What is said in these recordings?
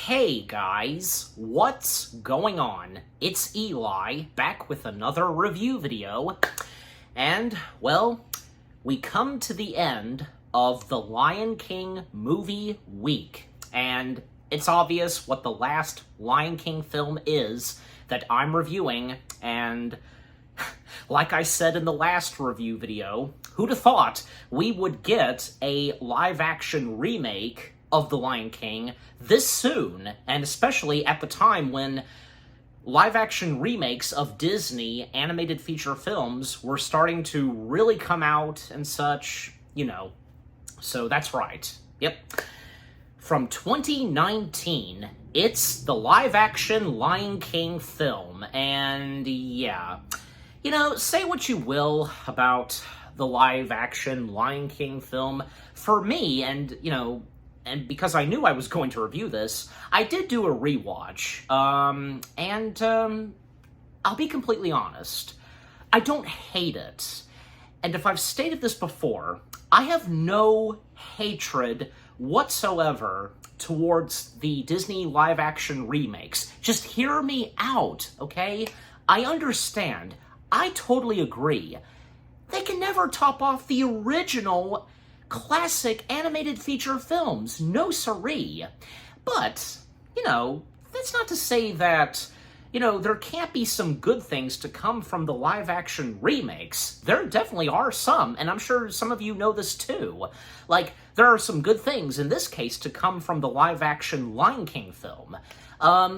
Hey guys, what's going on? It's Eli, back with another review video, and, well, we come to the end of the Lion King movie week, and it's obvious what the last Lion King film is that I'm reviewing, and like I said in the last review video, who'd have thought we would get a live-action remake of The Lion King this soon, and especially at the time when live-action remakes of Disney animated feature films were starting to really come out and such, you know. So that's right. Yep. From 2019, it's the live-action Lion King film, and yeah. You know, say what you will about the live-action Lion King film. For me, and, you know, and because I knew I was going to review this, I did do a rewatch, I'll be completely honest, I don't hate it. And if I've stated this before, I have no hatred whatsoever towards the Disney live-action remakes. Just hear me out, okay? I understand. I totally agree. They can never top off the original classic animated feature films, no siree. But, you know, that's not to say that, you know, there can't be some good things to come from the live-action remakes. There definitely are some, and I'm sure some of you know this too. Like, there are some good things, in this case, to come from the live-action Lion King film.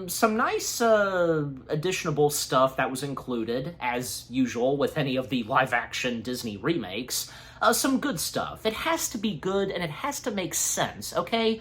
Some nice, additionable stuff that was included, as usual with any of the live-action Disney remakes. Some good stuff. It has to be good, and it has to make sense, okay?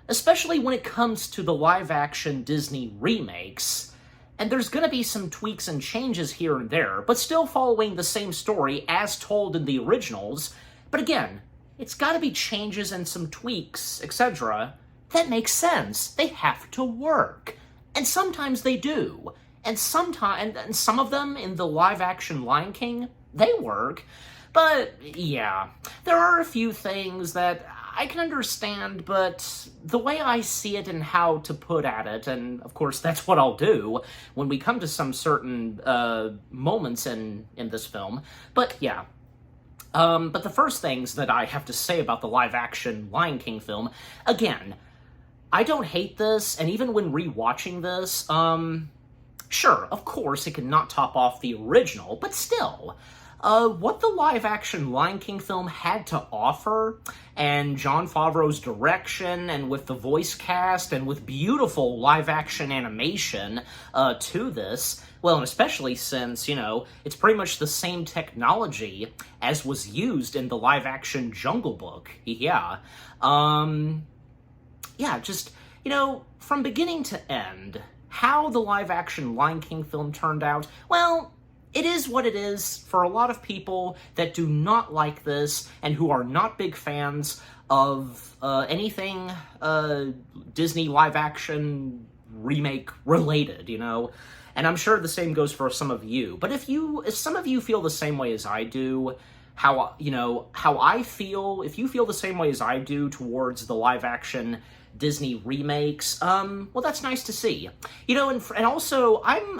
Especially when it comes to the live-action Disney remakes. And there's gonna be some tweaks and changes here and there, but still following the same story as told in the originals. But again, it's gotta be changes and some tweaks, etc., that makes sense. They have to work. And sometimes they do. And sometimes, and some of them in the live-action Lion King, they work. But, yeah, there are a few things that I can understand, but the way I see it and how to put at it, and of course that's what I'll do when we come to some certain moments in this film, but yeah. But the first things that I have to say about the live-action Lion King film, again, I don't hate this, and even when rewatching this, sure, of course, it could not top off the original, but still, what the live-action Lion King film had to offer, and Jon Favreau's direction, and with the voice cast, and with beautiful live-action animation to this, well, and especially since, you know, it's pretty much the same technology as was used in the live-action Jungle Book, yeah. Yeah, just, you know, from beginning to end, how the live-action Lion King film turned out, well, it is what it is for a lot of people that do not like this and who are not big fans of anything Disney live-action remake related, you know? And I'm sure the same goes for some of you. But if some of you feel the same way as I do, how I feel, if you feel the same way as I do towards the live-action Disney remakes, well, that's nice to see. You know, and also, I'm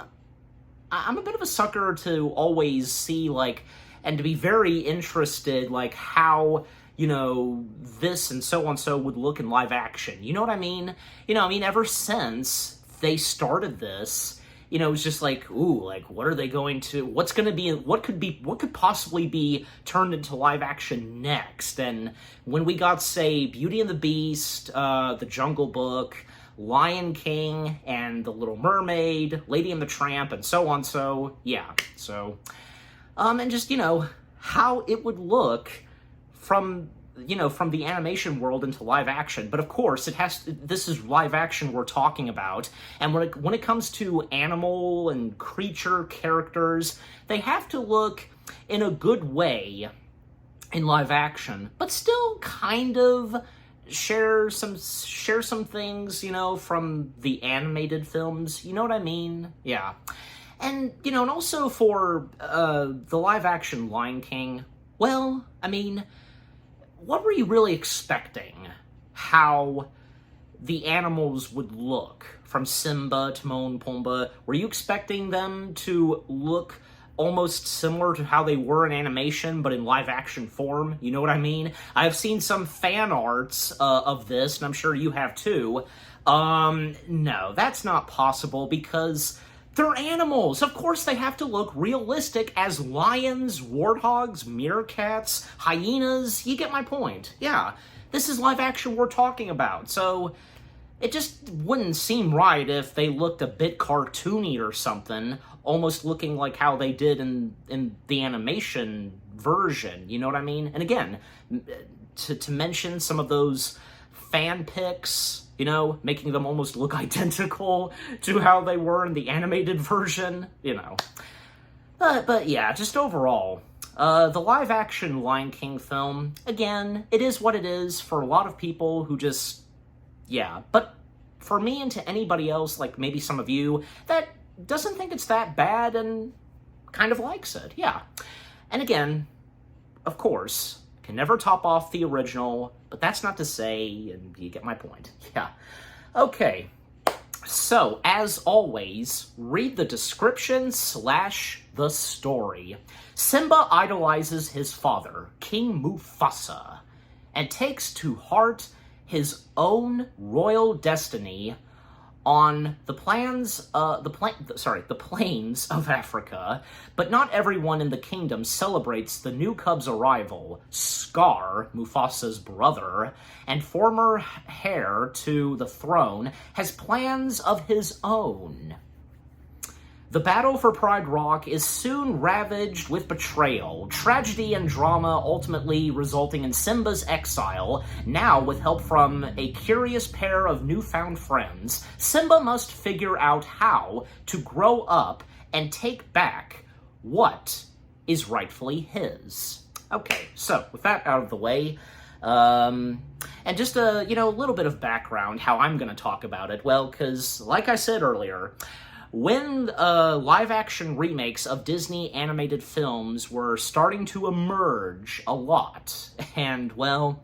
a bit of a sucker to always see, like, and to be very interested, like, how, you know, this and so on so would look in live action. You know what I mean? You know, I mean, ever since they started this, you know, it's just like, ooh, like, what are they going to, what could possibly be turned into live action next? And when we got, say, Beauty and the Beast, The Jungle Book, Lion King, and The Little Mermaid, Lady and the Tramp, and so on, so, yeah, so, and just, you know, how it would look from, you know, from the animation world into live action. But of course, this is live action we're talking about, and when it comes to animal and creature characters, they have to look in a good way in live action, but still kind of share some things, you know, from the animated films, you know what I mean? Yeah. And, you know, and also for the live-action Lion King, well, I mean, what were you really expecting? How the animals would look from Simba, Timon, Pumbaa. Were you expecting them to look almost similar to how they were in animation, but in live-action form? You know what I mean? I've seen some fan arts of this, and I'm sure you have too. No, that's not possible because they're animals. Of course they have to look realistic as lions, warthogs, meerkats, hyenas. You get my point. Yeah, this is live action we're talking about, so it just wouldn't seem right if they looked a bit cartoony or something, almost looking like how they did in the animation version, you know what I mean? And again, to mention some of those fan pics, you know, making them almost look identical to how they were in the animated version, you know. But yeah, just overall, the live-action Lion King film, again, it is what it is for a lot of people who just, yeah. But for me and to anybody else, like maybe some of you, that doesn't think it's that bad and kind of likes it, yeah. And again, of course, can never top off the original, but that's not to say, and you get my point. Yeah. Okay. So, as always, read the description / the story. Simba idolizes his father, King Mufasa, and takes to heart his own royal destiny on the plains of Africa, but not everyone in the kingdom celebrates the new cub's arrival. Scar, Mufasa's brother, and former heir to the throne, has plans of his own. The battle for Pride Rock is soon ravaged with betrayal, tragedy, and drama, ultimately resulting in Simba's exile. Now, with help from a curious pair of newfound friends, Simba must figure out how to grow up and take back what is rightfully his. Okay, so with that out of the way, and just a little bit of background how I'm going to talk about it. Well, because like I said earlier, when live-action remakes of Disney animated films were starting to emerge a lot, and, well,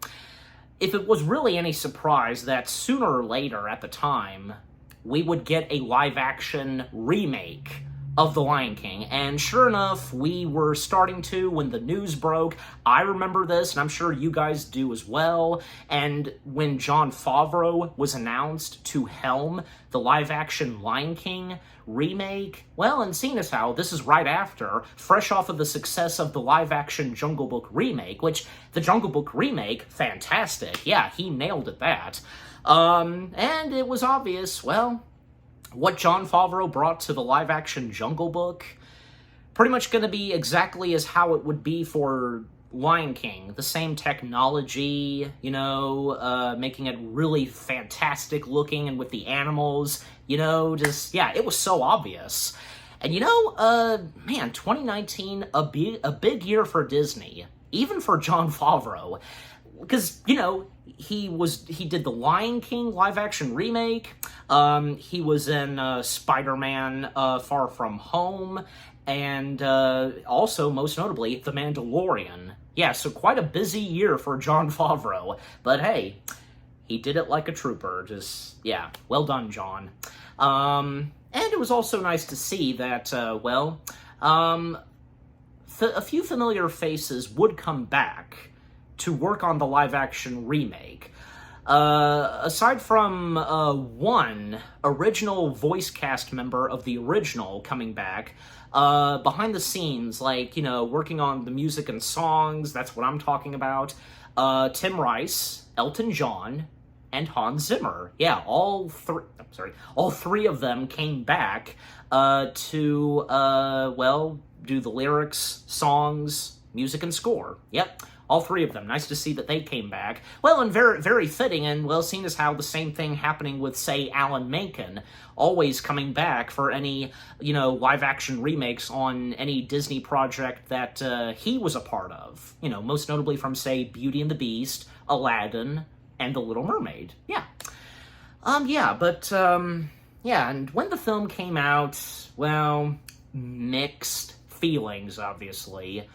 if it was really any surprise that sooner or later at the time, we would get a live-action remake of The Lion King, and sure enough, we were starting to when the news broke. I remember this, and I'm sure you guys do as well, and when Jon Favreau was announced to helm the live-action Lion King remake, well, and seeing as how this is right after, fresh off of the success of the live-action Jungle Book remake, which, the Jungle Book remake, fantastic, yeah, he nailed it that, and it was obvious, well, what Jon Favreau brought to the live-action Jungle Book, pretty much going to be exactly as how it would be for Lion King. The same technology, making it really fantastic looking, and with the animals, just, yeah, it was so obvious. And man, 2019, a big year for Disney, even for Jon Favreau, because, he did the Lion King live-action remake, he was in Spider-Man Far From Home, and also, most notably, The Mandalorian. Yeah, so quite a busy year for Jon Favreau, but hey, he did it like a trooper, just, yeah, well done, Jon. And it was also nice to see that, a few familiar faces would come back to work on the live-action remake. Aside from one original voice cast member of the original coming back, behind the scenes, like, working on the music and songs, that's what I'm talking about, Tim Rice, Elton John, and Hans Zimmer. Yeah, all three of them came back to, do the lyrics, songs, music, and score. Yep. All three of them. Nice to see that they came back. Well, and very, very fitting, and, well, seeing as how the same thing happening with, say, Alan Menken, always coming back for any, live-action remakes on any Disney project that he was a part of. Most notably from, say, Beauty and the Beast, Aladdin, and The Little Mermaid. Yeah. And when the film came out, well, mixed feelings, obviously.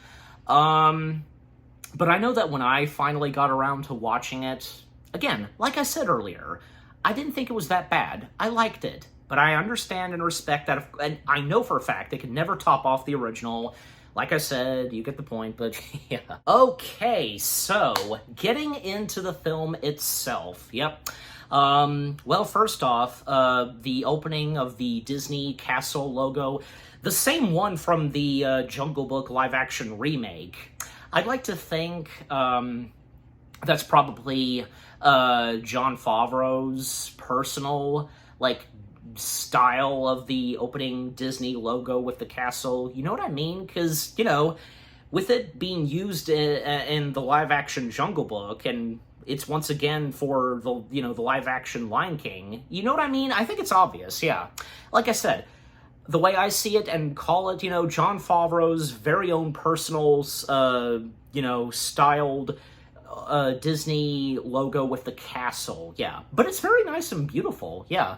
But I know that when I finally got around to watching it, again, like I said earlier, I didn't think it was that bad. I liked it. But I understand and respect that, and I know for a fact they could never top off the original. Like I said, you get the point, but yeah. Okay, so getting into the film itself. Yep. Well, first off, the opening of the Disney Castle logo, the same one from the Jungle Book live-action remake. I'd like to think that's probably Jon Favreau's personal, like, style of the opening Disney logo with the castle. You know what I mean? Because, you know, with it being used in the live-action Jungle Book, and it's once again for the, you know, the live-action Lion King, you know what I mean? I think it's obvious, yeah. Like I said, the way I see it and call it, you know, Jon Favreau's very own personal, you know, styled Disney logo with the castle, yeah. But it's very nice and beautiful, yeah.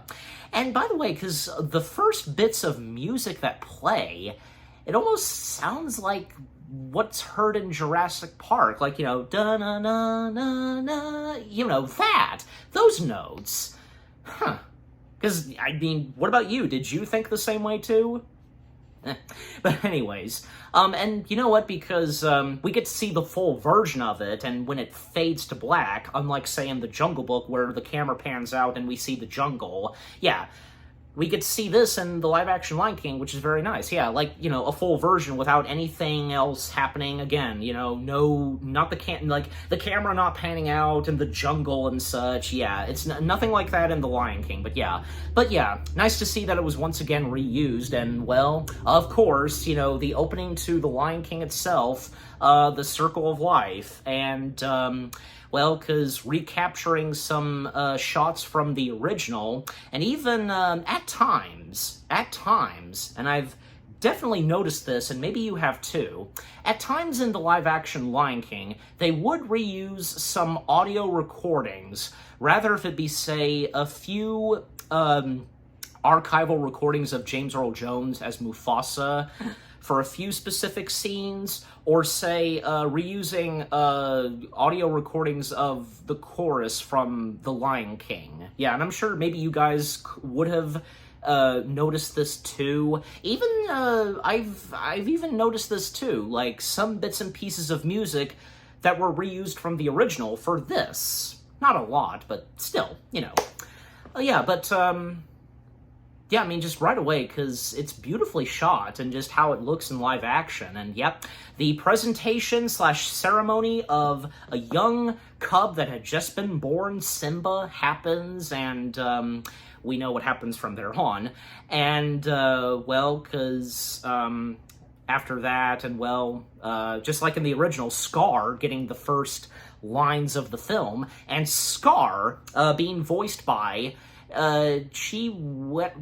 And by the way, because the first bits of music that play, it almost sounds like what's heard in Jurassic Park, like, you know, da-na-na-na-na, you know, those notes. Huh. Because, I mean, what about you? Did you think the same way too? But anyways, and you know what, because we get to see the full version of it, and when it fades to black, unlike, say, in the Jungle Book, where the camera pans out and we see the jungle, yeah, we get to see this in the live-action Lion King, which is very nice. Yeah, like, you know, a full version without anything else happening again, you know, not the camera not panning out and the jungle and such. Yeah, it's nothing like that in the Lion King, but yeah, nice to see that it was once again reused. And, well, of course, you know, the opening to the Lion King itself, the Circle of Life, and well, because recapturing some shots from the original, and even at times, and I've definitely noticed this, and maybe you have too, at times in the live-action Lion King, they would reuse some audio recordings, rather if it be, say, a few archival recordings of James Earl Jones as Mufasa for a few specific scenes, or say reusing audio recordings of the chorus from The Lion King. Yeah, and I'm sure maybe you guys would have noticed this too. Even I've even noticed this too, like some bits and pieces of music that were reused from the original for this. Not a lot, but still, you know. Yeah, but yeah, I mean, just right away, because it's beautifully shot, and just how it looks in live action. And yep, the presentation/ceremony of a young cub that had just been born, Simba, happens, and we know what happens from there on. And, well, because after that, and, well, just like in the original, Scar getting the first lines of the film, and Scar being voiced by Chiwetel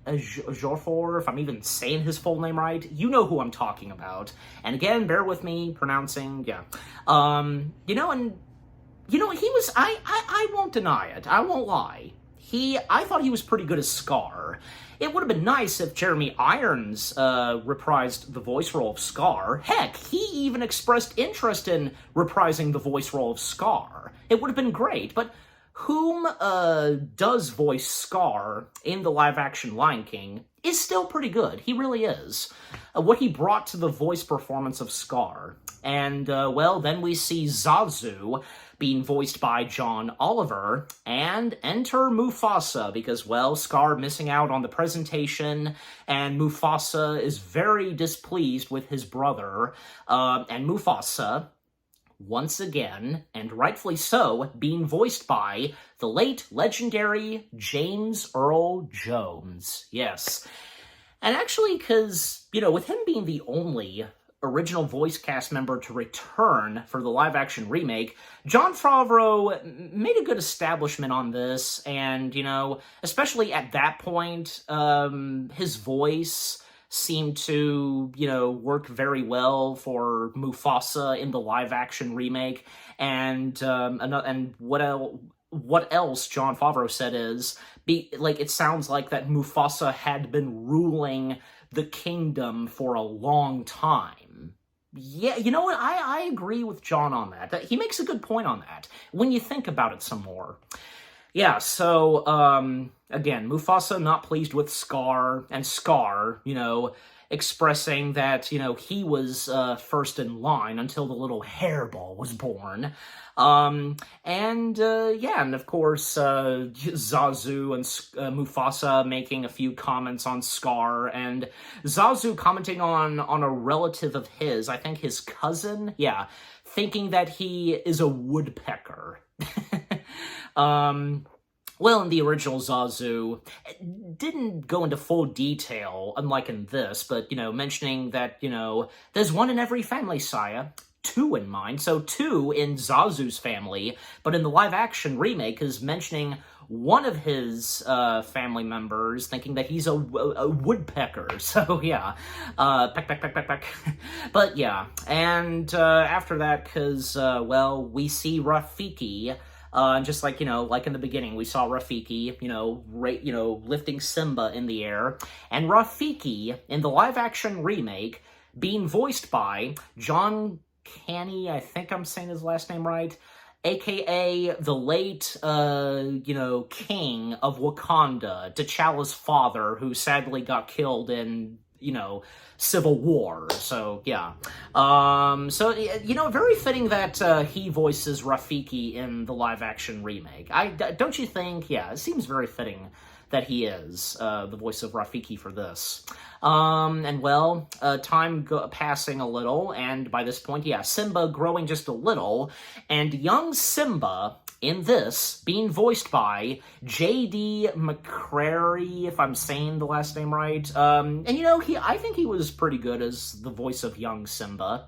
Ejiofor, if I'm even saying his full name right. You know who I'm talking about. And again, bear with me pronouncing, yeah. You know, and, you know, he was, I won't deny it. I won't lie. I thought he was pretty good as Scar. It would have been nice if Jeremy Irons reprised the voice role of Scar. Heck, he even expressed interest in reprising the voice role of Scar. It would have been great, but whom does voice Scar in the live-action Lion King is still pretty good. He really is. What he brought to the voice performance of Scar. And, well, then we see Zazu being voiced by John Oliver, and enter Mufasa, because, well, Scar missing out on the presentation, and Mufasa is very displeased with his brother, and Mufasa, once again, and rightfully so, being voiced by the late legendary James Earl Jones. Yes. And actually, because, you know, with him being the only original voice cast member to return for the live-action remake, Jon Favreau made a good establishment on this, and, you know, especially at that point, his voice seemed to, you know, work very well for Mufasa in the live-action remake, and what else Jon Favreau said is, it sounds like that Mufasa had been ruling the kingdom for a long time. Yeah, you know what, I agree with John on that. He makes a good point on that, when you think about it some more. Yeah, so, again, Mufasa not pleased with Scar, and Scar, expressing that, he was first in line until the little hairball was born. Yeah, and of course, Zazu and Mufasa making a few comments on Scar, and Zazu commenting on a relative of his, I think his cousin, yeah, thinking that he is a woodpecker. Well, in the original, Zazu didn't go into full detail, unlike in this, but, mentioning that, there's one in every family, Saya. Two in mind, so two in Zazu's family, but in the live-action remake is mentioning one of his family members, thinking that he's a woodpecker, so yeah, peck, peck, peck, peck, peck. But yeah, and after that, because, well, we see Rafiki, just like, like in the beginning, we saw Rafiki, lifting Simba in the air, and Rafiki, in the live-action remake, being voiced by John Canny, I think I'm saying his last name right, aka the late, king of Wakanda, T'Challa's father, who sadly got killed in, Civil War, so, yeah. Very fitting that he voices Rafiki in the live-action remake. Don't you think? Yeah, it seems very fitting that he is the voice of Rafiki for this. Time passing a little, and by this point, yeah, Simba growing just a little, and young Simba in this being voiced by J.D. McCrary, if I'm saying the last name right. I think he was pretty good as the voice of young Simba.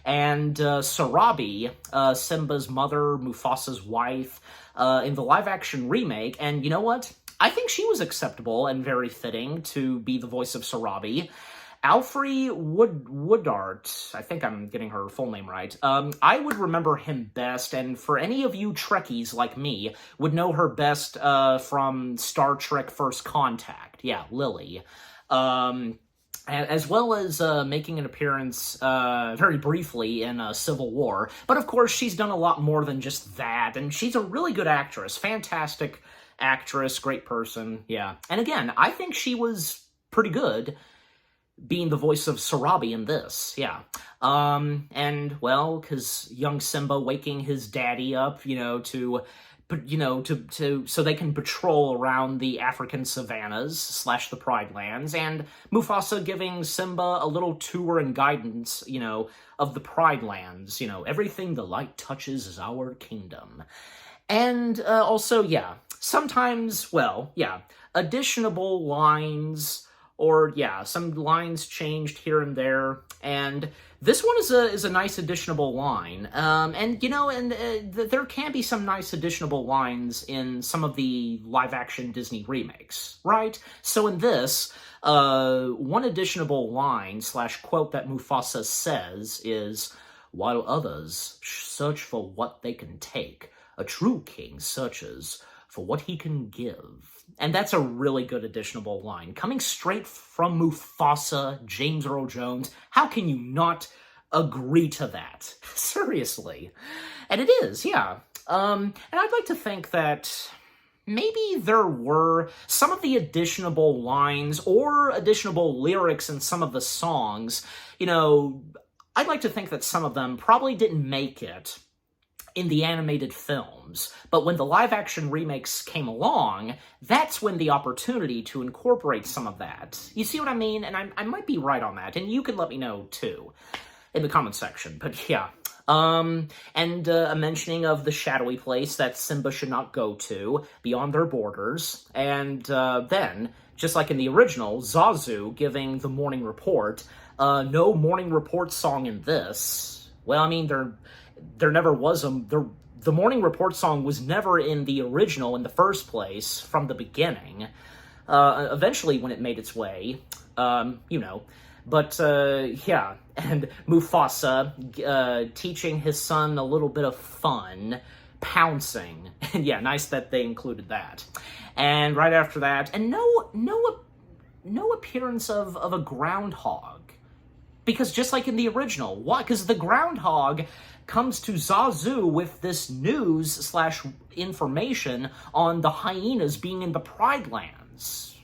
And Sarabi, Simba's mother, Mufasa's wife, in the live-action remake, and you know what? I think she was acceptable and very fitting to be the voice of Sarabi. Alfre Woodard, I think I'm getting her full name right. I would remember him best, and for any of you Trekkies like me, would know her best from Star Trek First Contact. Yeah, Lily. As well as making an appearance very briefly in Civil War. But of course, she's done a lot more than just that, and she's a really good actress. Fantastic actress, great person, yeah. And again, I think she was pretty good being the voice of Sarabi in this, yeah. Because young Simba waking his daddy up, so they can patrol around the African savannas / the Pride Lands, and Mufasa giving Simba a little tour and guidance, of the Pride Lands, everything the light touches is our kingdom. And also, yeah, sometimes, additional lines, or, yeah, some lines changed here and there, and this one is a nice additional line, there can be some nice additional lines in some of the live-action Disney remakes, right? So in this, one additional line / quote that Mufasa says is, "While others search for what they can take, a true king searches for what he can give." And that's a really good additional line. Coming straight from Mufasa, James Earl Jones, how can you not agree to that? Seriously. And it is, yeah. And I'd like to think that maybe there were some of the additional lines or additional lyrics in some of the songs, I'd like to think that some of them probably didn't make it in the animated films, but when the live-action remakes came along, that's when the opportunity to incorporate some of that. You see what I mean? And I might be right on that, and you can let me know, too, in the comment section, but yeah. A mentioning of the shadowy place that Simba should not go to, beyond their borders, and then, just like in the original, Zazu giving the morning report, no morning report song in this. Well, I mean, there never was the morning report song was never in the original in the first place from the beginning. Eventually, when it made its way, But, yeah, and Mufasa teaching his son a little bit of fun, pouncing. And yeah, nice that they included that. And right after that, and no appearance of a groundhog Because just like in the original, why? Because the groundhog comes to Zazu with this news slash information on the hyenas being in the Pride Lands.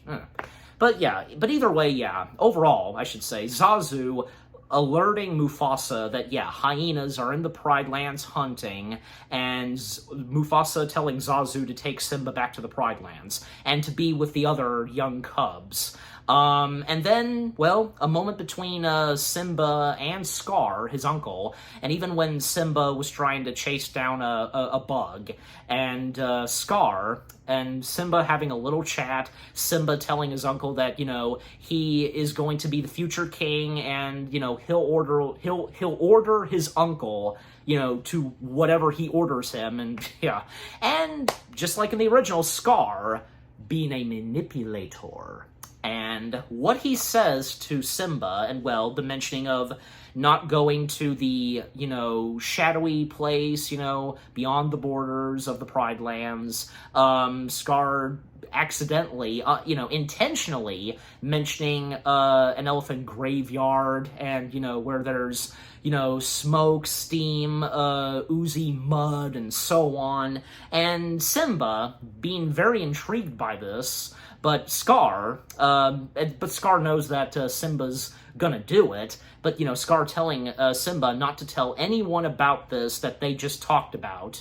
But yeah, but either way, yeah, overall, I should say, Zazu alerting Mufasa that, yeah, hyenas are in the Pride Lands hunting, and Mufasa telling Zazu to take Simba back to the Pride Lands, and to be with the other young cubs. And then, well, a moment between Simba and Scar, his uncle, and even when Simba was trying to chase down a bug, and Scar and Simba having a little chat, Simba telling his uncle that, you know, he is going to be the future king, and, you know, he'll order his uncle, you know, to whatever he orders him, and yeah. And just like in the original, Scar being a manipulator. And what he says to Simba, and, well, the mentioning of not going to the, you know, shadowy place, you know, beyond the borders of the Pride Lands, Scar accidentally, you know, intentionally mentioning an elephant graveyard, and, you know, where there's, you know, smoke, steam, oozy mud, and so on. And Simba, being very intrigued by this, but Scar knows that Simba's gonna do it, but, you know, Scar telling Simba not to tell anyone about this that they just talked about.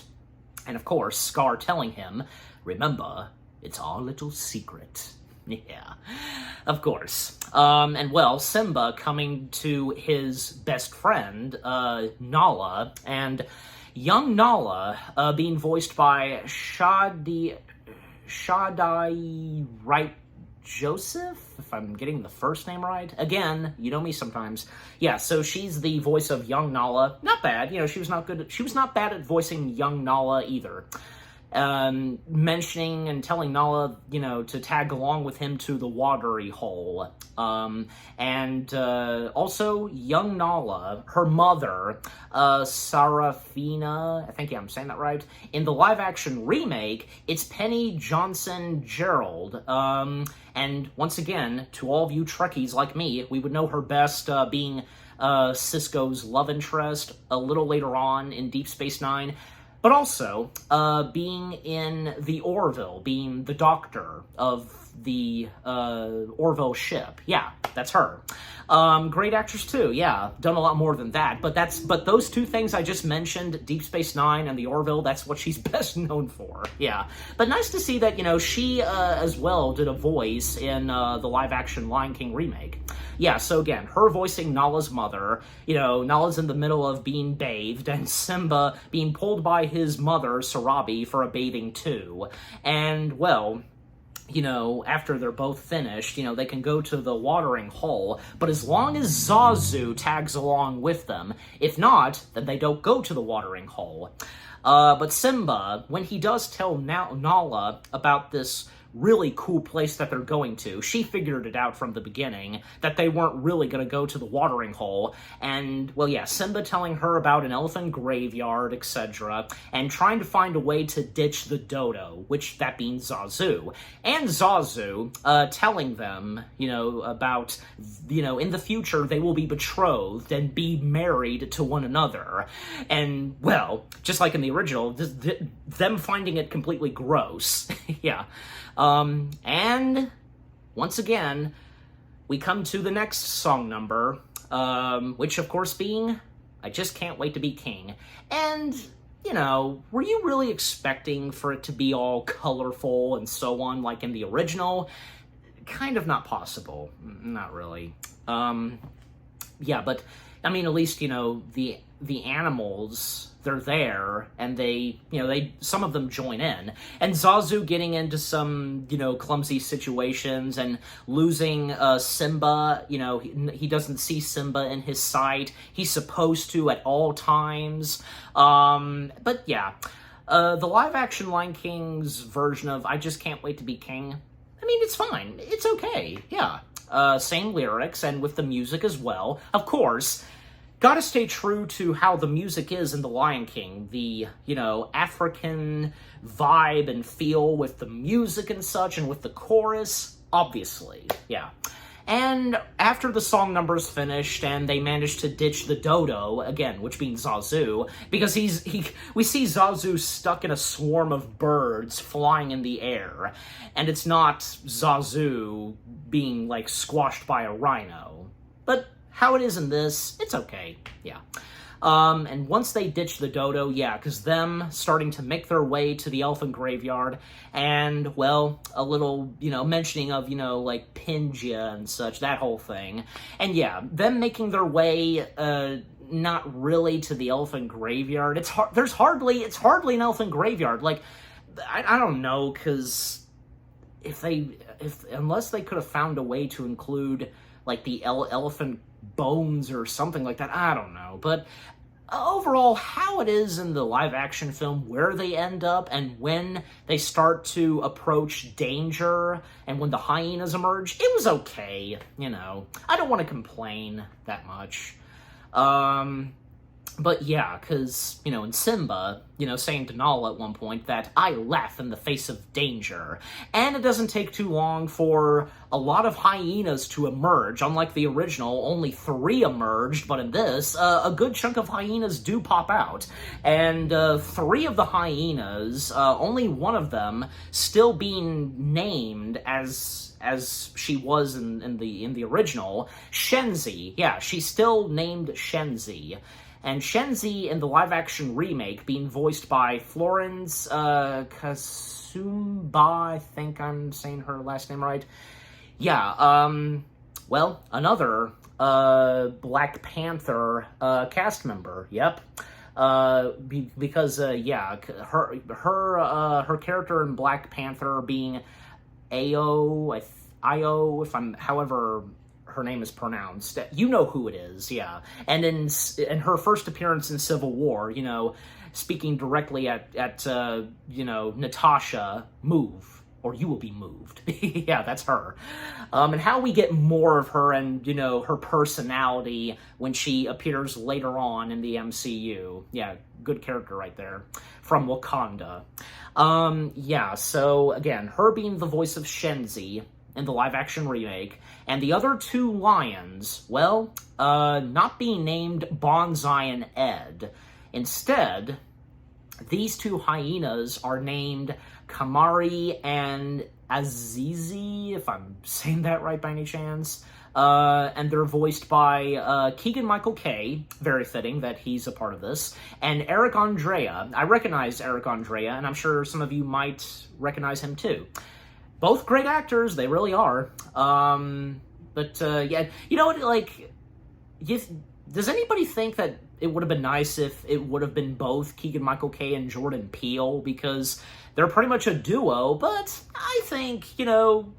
And, of course, Scar telling him, remember, it's our little secret. Yeah, of course. And, well, Simba coming to his best friend, Nala, and young Nala being voiced by Shaddai Wright Joseph, if I'm getting the first name right. Again, you know me sometimes. Yeah, so she's the voice of young Nala. Not bad, you know, she was not bad at voicing young Nala either. Mentioning and telling Nala, you know, to tag along with him to the watery hole. And also, young Nala, her mother, Sarafina, I think, yeah, I'm saying that right. In the live-action remake, it's Penny Johnson-Gerald. And once again, to all of you Trekkies like me, we would know her best being Sisko's love interest a little later on in Deep Space Nine. But also, being in the Orville, being the doctor of the Orville ship. Yeah, that's her. Great actress too, yeah. Done a lot more than that, but those two things I just mentioned, Deep Space Nine and the Orville, that's what she's best known for, yeah. But nice to see that, you know, she as well did a voice in the live-action Lion King remake. Yeah, so again, her voicing Nala's mother, you know, Nala's in the middle of being bathed, and Simba being pulled by his mother, Sarabi, for a bathing too. And, well, you know, after they're both finished, you know, they can go to the watering hole, but as long as Zazu tags along with them, if not, then they don't go to the watering hole. But Simba, when he does tell Nala about this really cool place that they're going to, she figured it out from the beginning that they weren't really going to go to the watering hole. And, well, yeah, Simba telling her about an elephant graveyard, etc., and trying to find a way to ditch the dodo, which that being Zazu. And Zazu telling them, you know, about, you know, in the future they will be betrothed and be married to one another. And, well, just like in the original, them finding it completely gross. Yeah. And once again, we come to the next song number, which of course being I Just Can't Wait to Be King. And, you know, were you really expecting for it to be all colorful and so on like in the original? Kind of not possible. Not really. Yeah, but, I mean, at least, you know, the animals, they're there, and they, you know, some of them join in. And Zazu getting into some, you know, clumsy situations and losing Simba, you know, he doesn't see Simba in his sight. He's supposed to at all times. But yeah, the live-action Lion King's version of I Just Can't Wait to Be King, I mean, it's fine. It's okay, yeah. Same lyrics, and with the music as well. Of course, gotta stay true to how the music is in The Lion King. The, you know, African vibe and feel with the music and such, and with the chorus, obviously, yeah. And after the song number's finished and they manage to ditch the dodo, again, which means Zazu, because we see Zazu stuck in a swarm of birds flying in the air, and it's not Zazu being, like, squashed by a rhino. But how it is in this, it's okay, yeah. And once they ditch the dodo, yeah, because them starting to make their way to the elfin graveyard, and, well, a little, mentioning of, like, Pinja and such, that whole thing. And, yeah, them making their way, not really to the elfin graveyard. It's hardly an elfin graveyard. Like, I don't know, because unless they could have found a way to include, like, the elephant bones or something like that, I don't know. But overall, how it is in the live-action film, where they end up, and when they start to approach danger, and when the hyenas emerge, it was okay, I don't want to complain that much. But yeah, because, in Simba, saying to Nala at one point that I laugh in the face of danger. And it doesn't take too long for a lot of hyenas to emerge. Unlike the original, only 3 emerged, but in this, a good chunk of hyenas do pop out. And 3 of the hyenas, only one of them still being named as she was in the original, Shenzi. Yeah, she's still named Shenzi. And Shenzi in the live-action remake being voiced by Florence Kasumba, I think I'm saying her last name right. Yeah, well, another Black Panther cast member, yep. Because, yeah, her character in Black Panther being Io, however her name is pronounced. You know who it is, yeah. And in her first appearance in Civil War, speaking directly at Natasha, move, or you will be moved. Yeah, that's her. And how we get more of her and, her personality when she appears later on in the MCU. Yeah, good character right there. From Wakanda. Yeah, so, again, her being the voice of Shenzi in the live-action remake, and the other 2 lions, well, not being named Bonsai and Ed. Instead, these 2 hyenas are named Kamari and Azizi, if I'm saying that right by any chance. And they're voiced by Keegan-Michael Kay, very fitting that he's a part of this, and Eric Andrea. I recognize Eric Andrea, and I'm sure some of you might recognize him too. Both great actors, they really are. But yeah, does anybody think that it would have been nice if it would have been both Keegan-Michael Kay and Jordan Peele? Because they're pretty much a duo, but I think, they don't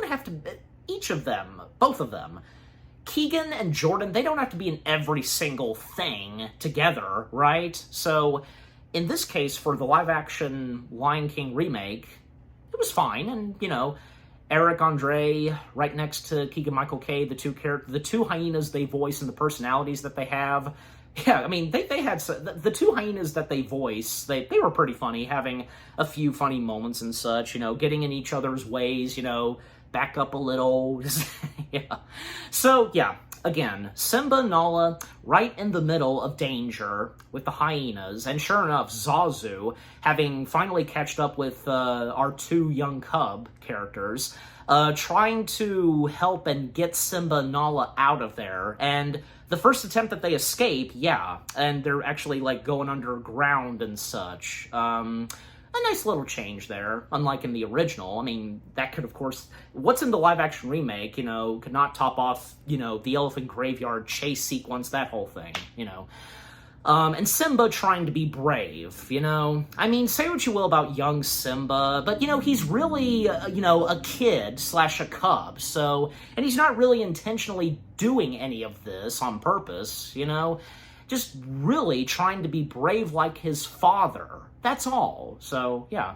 have to, each of them, both of them, Keegan and Jordan, they don't have to be in every single thing together, right? So, in this case, for the live-action Lion King remake, it was fine, and, Eric Andre right next to Keegan-Michael Kay, the 2 hyenas they voice and the personalities that they have. Yeah, I mean, they had the 2 hyenas that they voice, they were pretty funny, having a few funny moments and such, getting in each other's ways, back up a little. Yeah. So, yeah. Again, Simba and Nala right in the middle of danger with the hyenas, and sure enough, Zazu, having finally catched up with our 2 young cub characters, trying to help and get Simba and Nala out of there, and the first attempt that they escape, yeah, and they're actually, like, going underground and such, a nice little change there, unlike in the original. I mean, that could, of course, what's in the live-action remake, could not top off, the elephant graveyard chase sequence, that whole thing, and Simba trying to be brave, I mean, say what you will about young Simba, but, he's really, a kid / a cub, so, and he's not really intentionally doing any of this on purpose, just really trying to be brave like his father. That's all. So, yeah.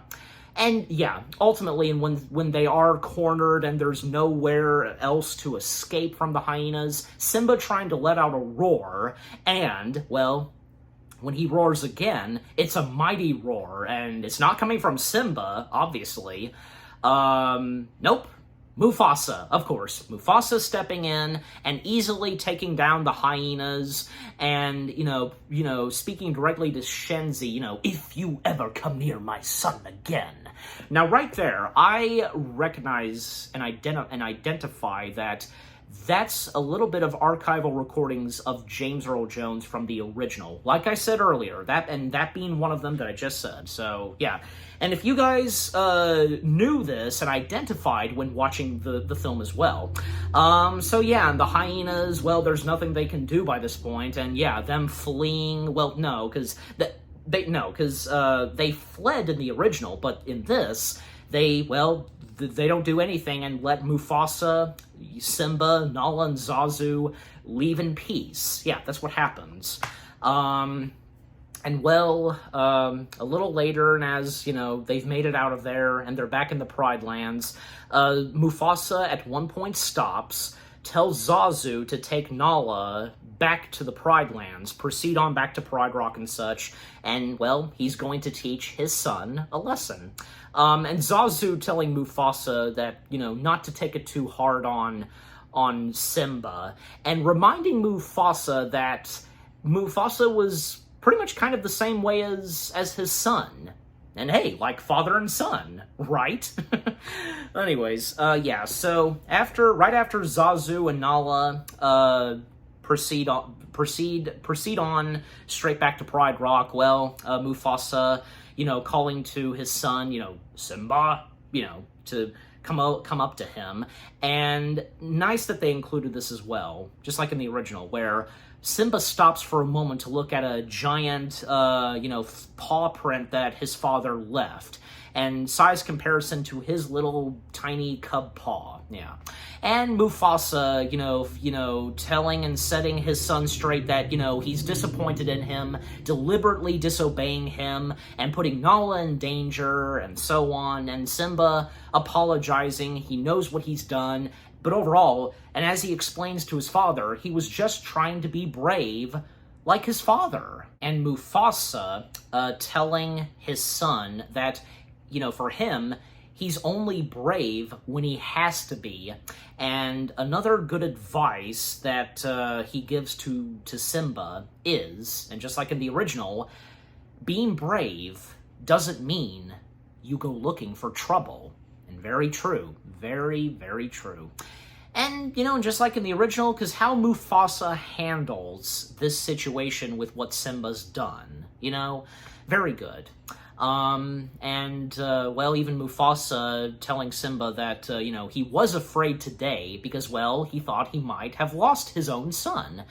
And, yeah, ultimately, and when they are cornered and there's nowhere else to escape from the hyenas, Simba trying to let out a roar, and, well, when he roars again, it's a mighty roar, and it's not coming from Simba, obviously. Nope. Mufasa, of course. Mufasa stepping in and easily taking down the hyenas and, speaking directly to Shenzi, if you ever come near my son again. Now, right there, I recognize and identify that that's a little bit of archival recordings of James Earl Jones from the original. Like I said earlier, that being one of them that I just said. So, yeah. And if you guys knew this and identified when watching the film as well. So, yeah, and the hyenas, well, there's nothing they can do by this point. And, yeah, them fleeing, well, no, because they fled in the original, but in this, they don't do anything and let Mufasa, Simba, Nala, and Zazu leave in peace. Yeah, that's what happens. A little later, and as, they've made it out of there and they're back in the Pride Lands, Mufasa at one point stops, tells Zazu to take Nala back to the Pride Lands, proceed on back to Pride Rock and such, and, well, he's going to teach his son a lesson. And Zazu telling Mufasa that, not to take it too hard on Simba, and reminding Mufasa that Mufasa was pretty much kind of the same way as his son. And hey, like father and son, right? Anyways, so right after Zazu and Nala proceed on straight back to Pride Rock, Mufasa, calling to his son, Simba, to come up to him. And nice that they included this as well, just like in the original, where Simba stops for a moment to look at a giant, paw print that his father left, and size comparison to his little tiny cub paw, yeah. And Mufasa, telling and setting his son straight that, he's disappointed in him, deliberately disobeying him, and putting Nala in danger, and so on, and Simba apologizing, he knows what he's done, but overall, and as he explains to his father, he was just trying to be brave like his father. And Mufasa telling his son that, for him, he's only brave when he has to be. And another good advice that he gives to Simba is, and just like in the original, being brave doesn't mean you go looking for trouble. And very true. Very, very true. And, just like in the original, because how Mufasa handles this situation with what Simba's done, very good. Even Mufasa telling Simba that, he was afraid today because, he thought he might have lost his own son.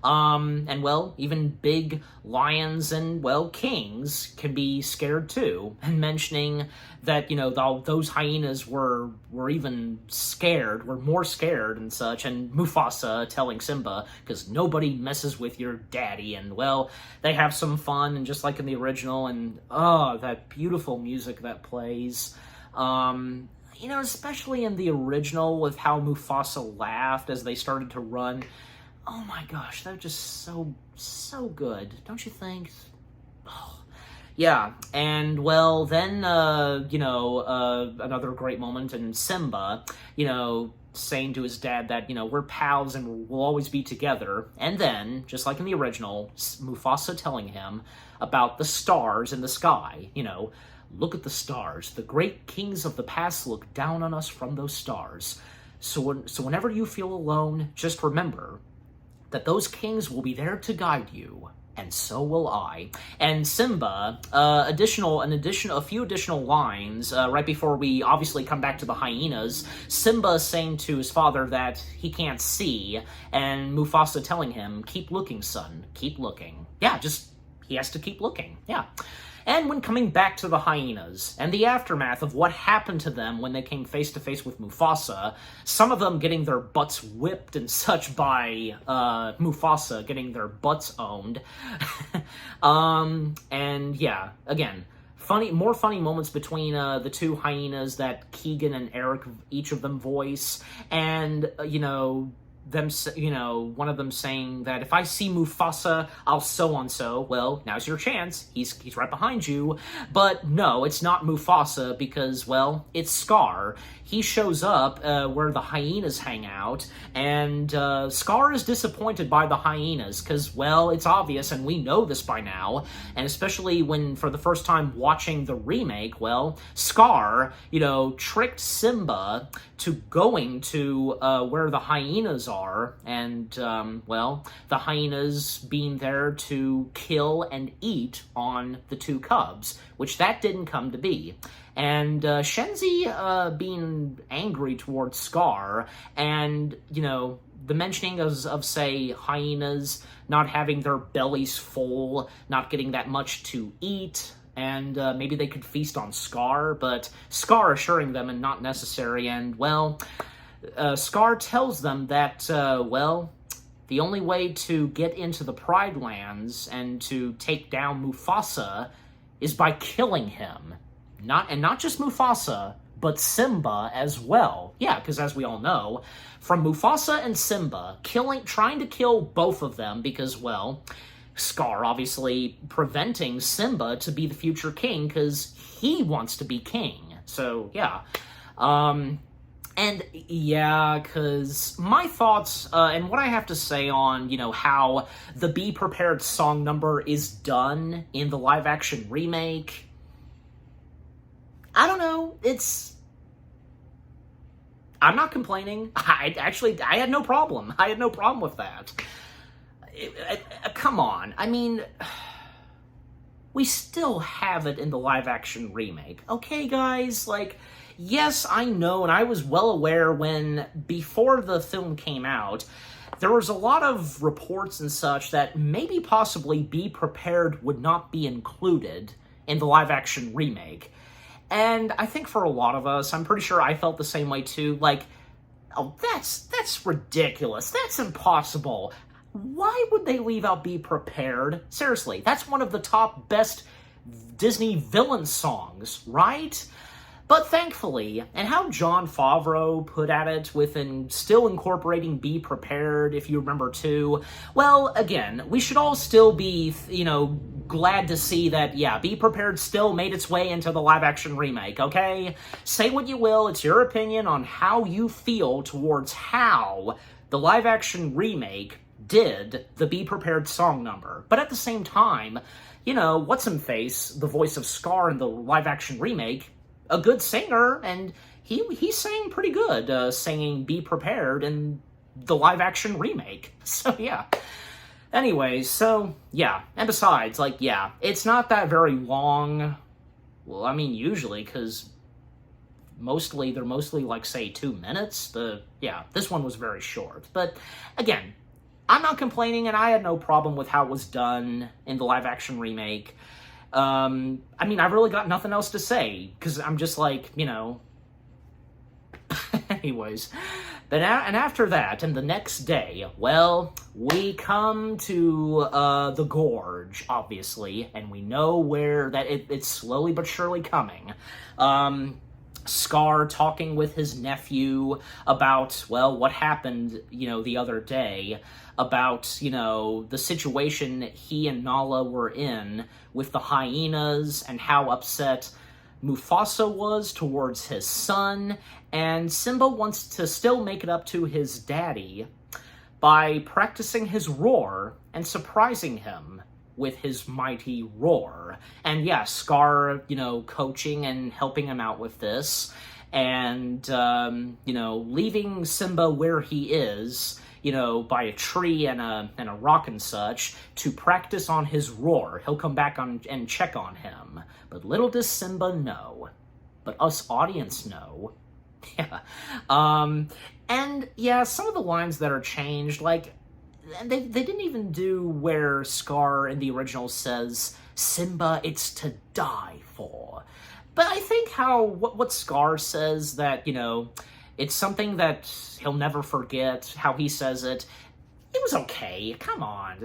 Even big lions and, kings can be scared too. And mentioning that, those hyenas were even scared, were more scared and such. And Mufasa telling Simba, because nobody messes with your daddy. And, they have some fun, and just like in the original, and, that beautiful music that plays. Especially in the original with how Mufasa laughed as they started to run. Oh my gosh, that was just so good, don't you think? Oh. Yeah, and then, another great moment, and Simba, saying to his dad that, we're pals and we'll always be together. And then, just like in the original, Mufasa telling him about the stars in the sky, look at the stars. The great kings of the past look down on us from those stars. So whenever you feel alone, just remember that those kings will be there to guide you, and so will I. And Simba, a few additional lines, right before we obviously come back to the hyenas, Simba saying to his father that he can't see, and Mufasa telling him, keep looking, son, keep looking. Yeah, he has to keep looking, yeah. And when coming back to the hyenas, and the aftermath of what happened to them when they came face-to-face with Mufasa, some of them getting their butts whipped and such by Mufasa getting their butts owned. Again, more funny moments between the two hyenas that Keegan and Eric, each of them voice, and, them, one of them saying that if I see Mufasa, I'll so-and-so. Well, now's your chance. He's right behind you. But no, it's not Mufasa because, well, it's Scar. He shows up where the hyenas hang out, and Scar is disappointed by the hyenas because, well, it's obvious, and we know this by now, and especially when, for the first time watching the remake, well, Scar, tricked Simba to going to where the hyenas are, and, well, the hyenas being there to kill and eat on the two cubs, which that didn't come to be. And Shenzi being angry towards Scar, and, the mentioning of, say, hyenas not having their bellies full, not getting that much to eat, and maybe they could feast on Scar, but Scar assuring them and not necessary, and, well, Scar tells them that, well, the only way to get into the Pride Lands and to take down Mufasa is by killing him. Not just Mufasa, but Simba as well. Yeah, because as we all know, from Mufasa and Simba, trying to kill both of them because, well, Scar obviously preventing Simba to be the future king because he wants to be king. So, yeah. And, yeah, because my thoughts, and what I have to say on, how the Be Prepared song number is done in the live-action remake, I don't know, I'm not complaining. I had no problem. I had no problem with that. Come on. I mean, we still have it in the live-action remake. Okay, guys? Yes, I know, and I was well aware before the film came out, there was a lot of reports and such that maybe possibly Be Prepared would not be included in the live-action remake. And I think for a lot of us, I'm pretty sure I felt the same way too, oh, that's ridiculous, that's impossible. Why would they leave out Be Prepared? Seriously, that's one of the top best Disney villain songs, right? But thankfully, and how Jon Favreau put at it still incorporating Be Prepared, if you remember too, well, again, we should all still be, glad to see that, yeah, Be Prepared still made its way into the live-action remake, okay? Say what you will, it's your opinion on how you feel towards how the live-action remake did the Be Prepared song number. But at the same time, What's-Him-Face, the voice of Scar in the live-action remake, a good singer, and he sang pretty good, singing Be Prepared in the live-action remake. So, yeah. Anyways, so, yeah. And besides, yeah, it's not that very long. Well, I mean, usually, because they're mostly, say, 2 minutes. This one was very short. But, again, I'm not complaining, and I had no problem with how it was done in the live-action remake. I mean, I've really got nothing else to say, because I'm just anyways. And after that, and the next day, well, we come to the Gorge, obviously, and we know where it's slowly but surely coming. Scar talking with his nephew about, well, what happened, the other day, about, the situation he and Nala were in with the hyenas and how upset Mufasa was towards his son, and Simba wants to still make it up to his daddy by practicing his roar and surprising him with his mighty roar. And yeah, Scar, coaching and helping him out with this, and, leaving Simba where he is, by a tree and a rock and such, to practice on his roar. He'll come back and check on him. But little does Simba know. But us audience know. Yeah. And, yeah, some of the lines that are changed, they didn't even do where Scar in the original says, Simba, it's to die for. But I think what Scar says that, it's something that he'll never forget, how he says it. It was okay. Come on.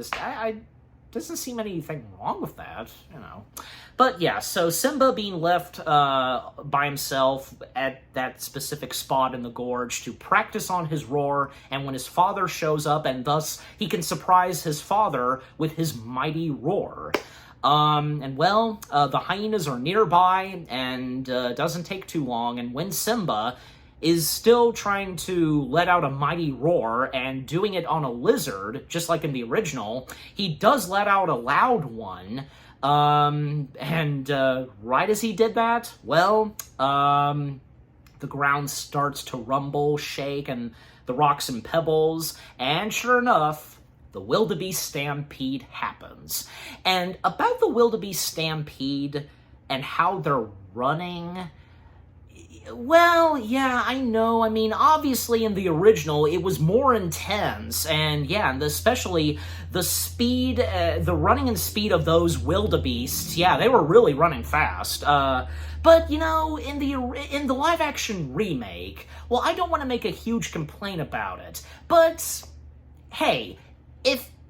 doesn't seem anything wrong with that, you know. But yeah, so Simba being left by himself at that specific spot in the gorge to practice on his roar, and when his father shows up, and thus he can surprise his father with his mighty roar. And well, the hyenas are nearby, and doesn't take too long, and when Simba is still trying to let out a mighty roar and doing it on a lizard, just like in the original, he does let out a loud one. And right as he did that, well, the ground starts to rumble, shake, and the rocks and pebbles, and sure enough, the wildebeest stampede happens. And about the wildebeest stampede and how they're running, well, yeah, I know. I mean, obviously in the original, it was more intense, and yeah, and especially the speed, the running and speed of those wildebeests, yeah, they were really running fast. But, you know, in the live-action remake, well, I don't want to make a huge complaint about it, but, hey,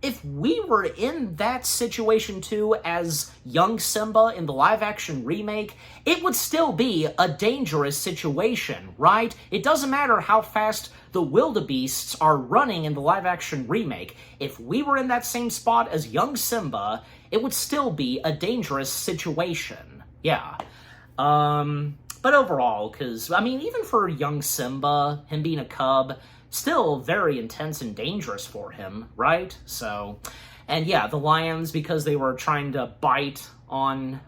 if we were in that situation too as young Simba in the live-action remake, it would still be a dangerous situation, right? It doesn't matter how fast the wildebeests are running in the live-action remake. If we were in that same spot as young Simba, it would still be a dangerous situation. Yeah. But overall, because, I mean, even for young Simba, him being a cub, still very intense and dangerous for him, right? So, and yeah, the lions, because they were trying to bite on,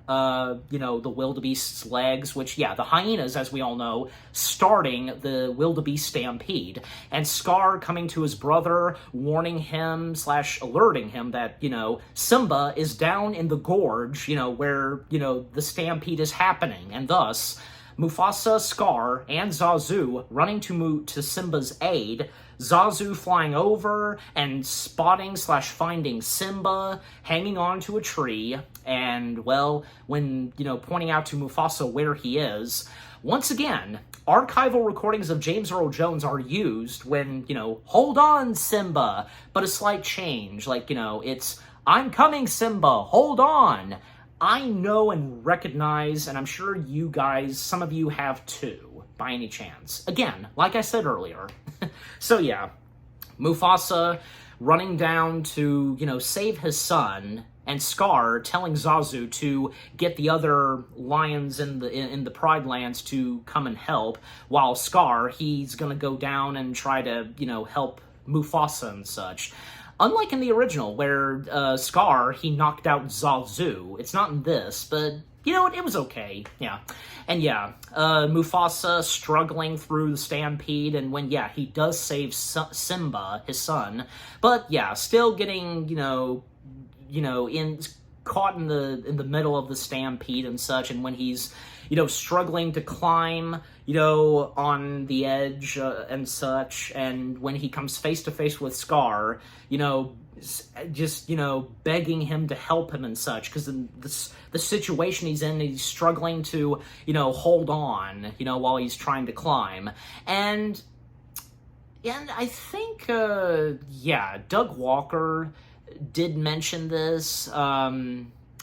you know, the wildebeest's legs, which, yeah, the hyenas, as we all know, starting the wildebeest stampede, and Scar coming to his brother, warning him / alerting him that, you know, Simba is down in the gorge, you know, where, you know, the stampede is happening, and thus Mufasa, Scar, and Zazu running to Simba's aid, Zazu flying over and spotting / finding Simba hanging onto a tree, and, well, when, you know, pointing out to Mufasa where he is, once again, archival recordings of James Earl Jones are used when, you know, hold on, Simba, but a slight change, like, you know, it's, I'm coming, Simba, hold on. I know and recognize, and I'm sure you guys, some of you have too, by any chance. Again, like I said earlier. So yeah, Mufasa running down to, you know, save his son, and Scar telling Zazu to get the other lions in the Pride Lands to come and help, while Scar, he's gonna go down and try to, you know, help Mufasa and such. Unlike in the original, where Scar, he knocked out Zazu. It's not in this, but, you know what, it was okay, yeah. And yeah, Mufasa struggling through the stampede, and when, yeah, he does save Simba, his son, but, yeah, still getting, caught in the middle of the stampede and such, and when he's, you know, struggling to climb, you know, on the edge and such, and when he comes face to face with Scar, you know, just, you know, begging him to help him and such, because in the situation he's in, he's struggling to, you know, hold on, you know, while he's trying to climb. And I think, yeah, Doug Walker did mention this,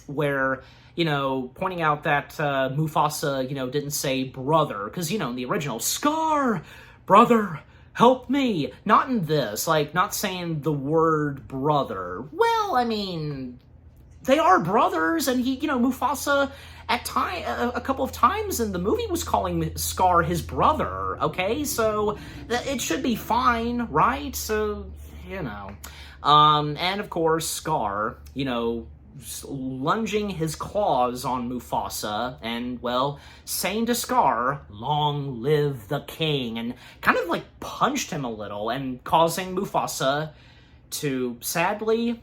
where, you know, pointing out that Mufasa, you know, didn't say brother, because, you know, in the original, Scar, brother, help me. Not in this, like, not saying the word brother. Well, I mean, they are brothers, and he, you know, Mufasa, at a couple of times in the movie was calling Scar his brother, okay? So, it should be fine, right? So, you know. And of course, Scar, you know, lunging his claws on Mufasa and, well, saying to Scar, long live the king, and kind of like punched him a little and causing Mufasa to sadly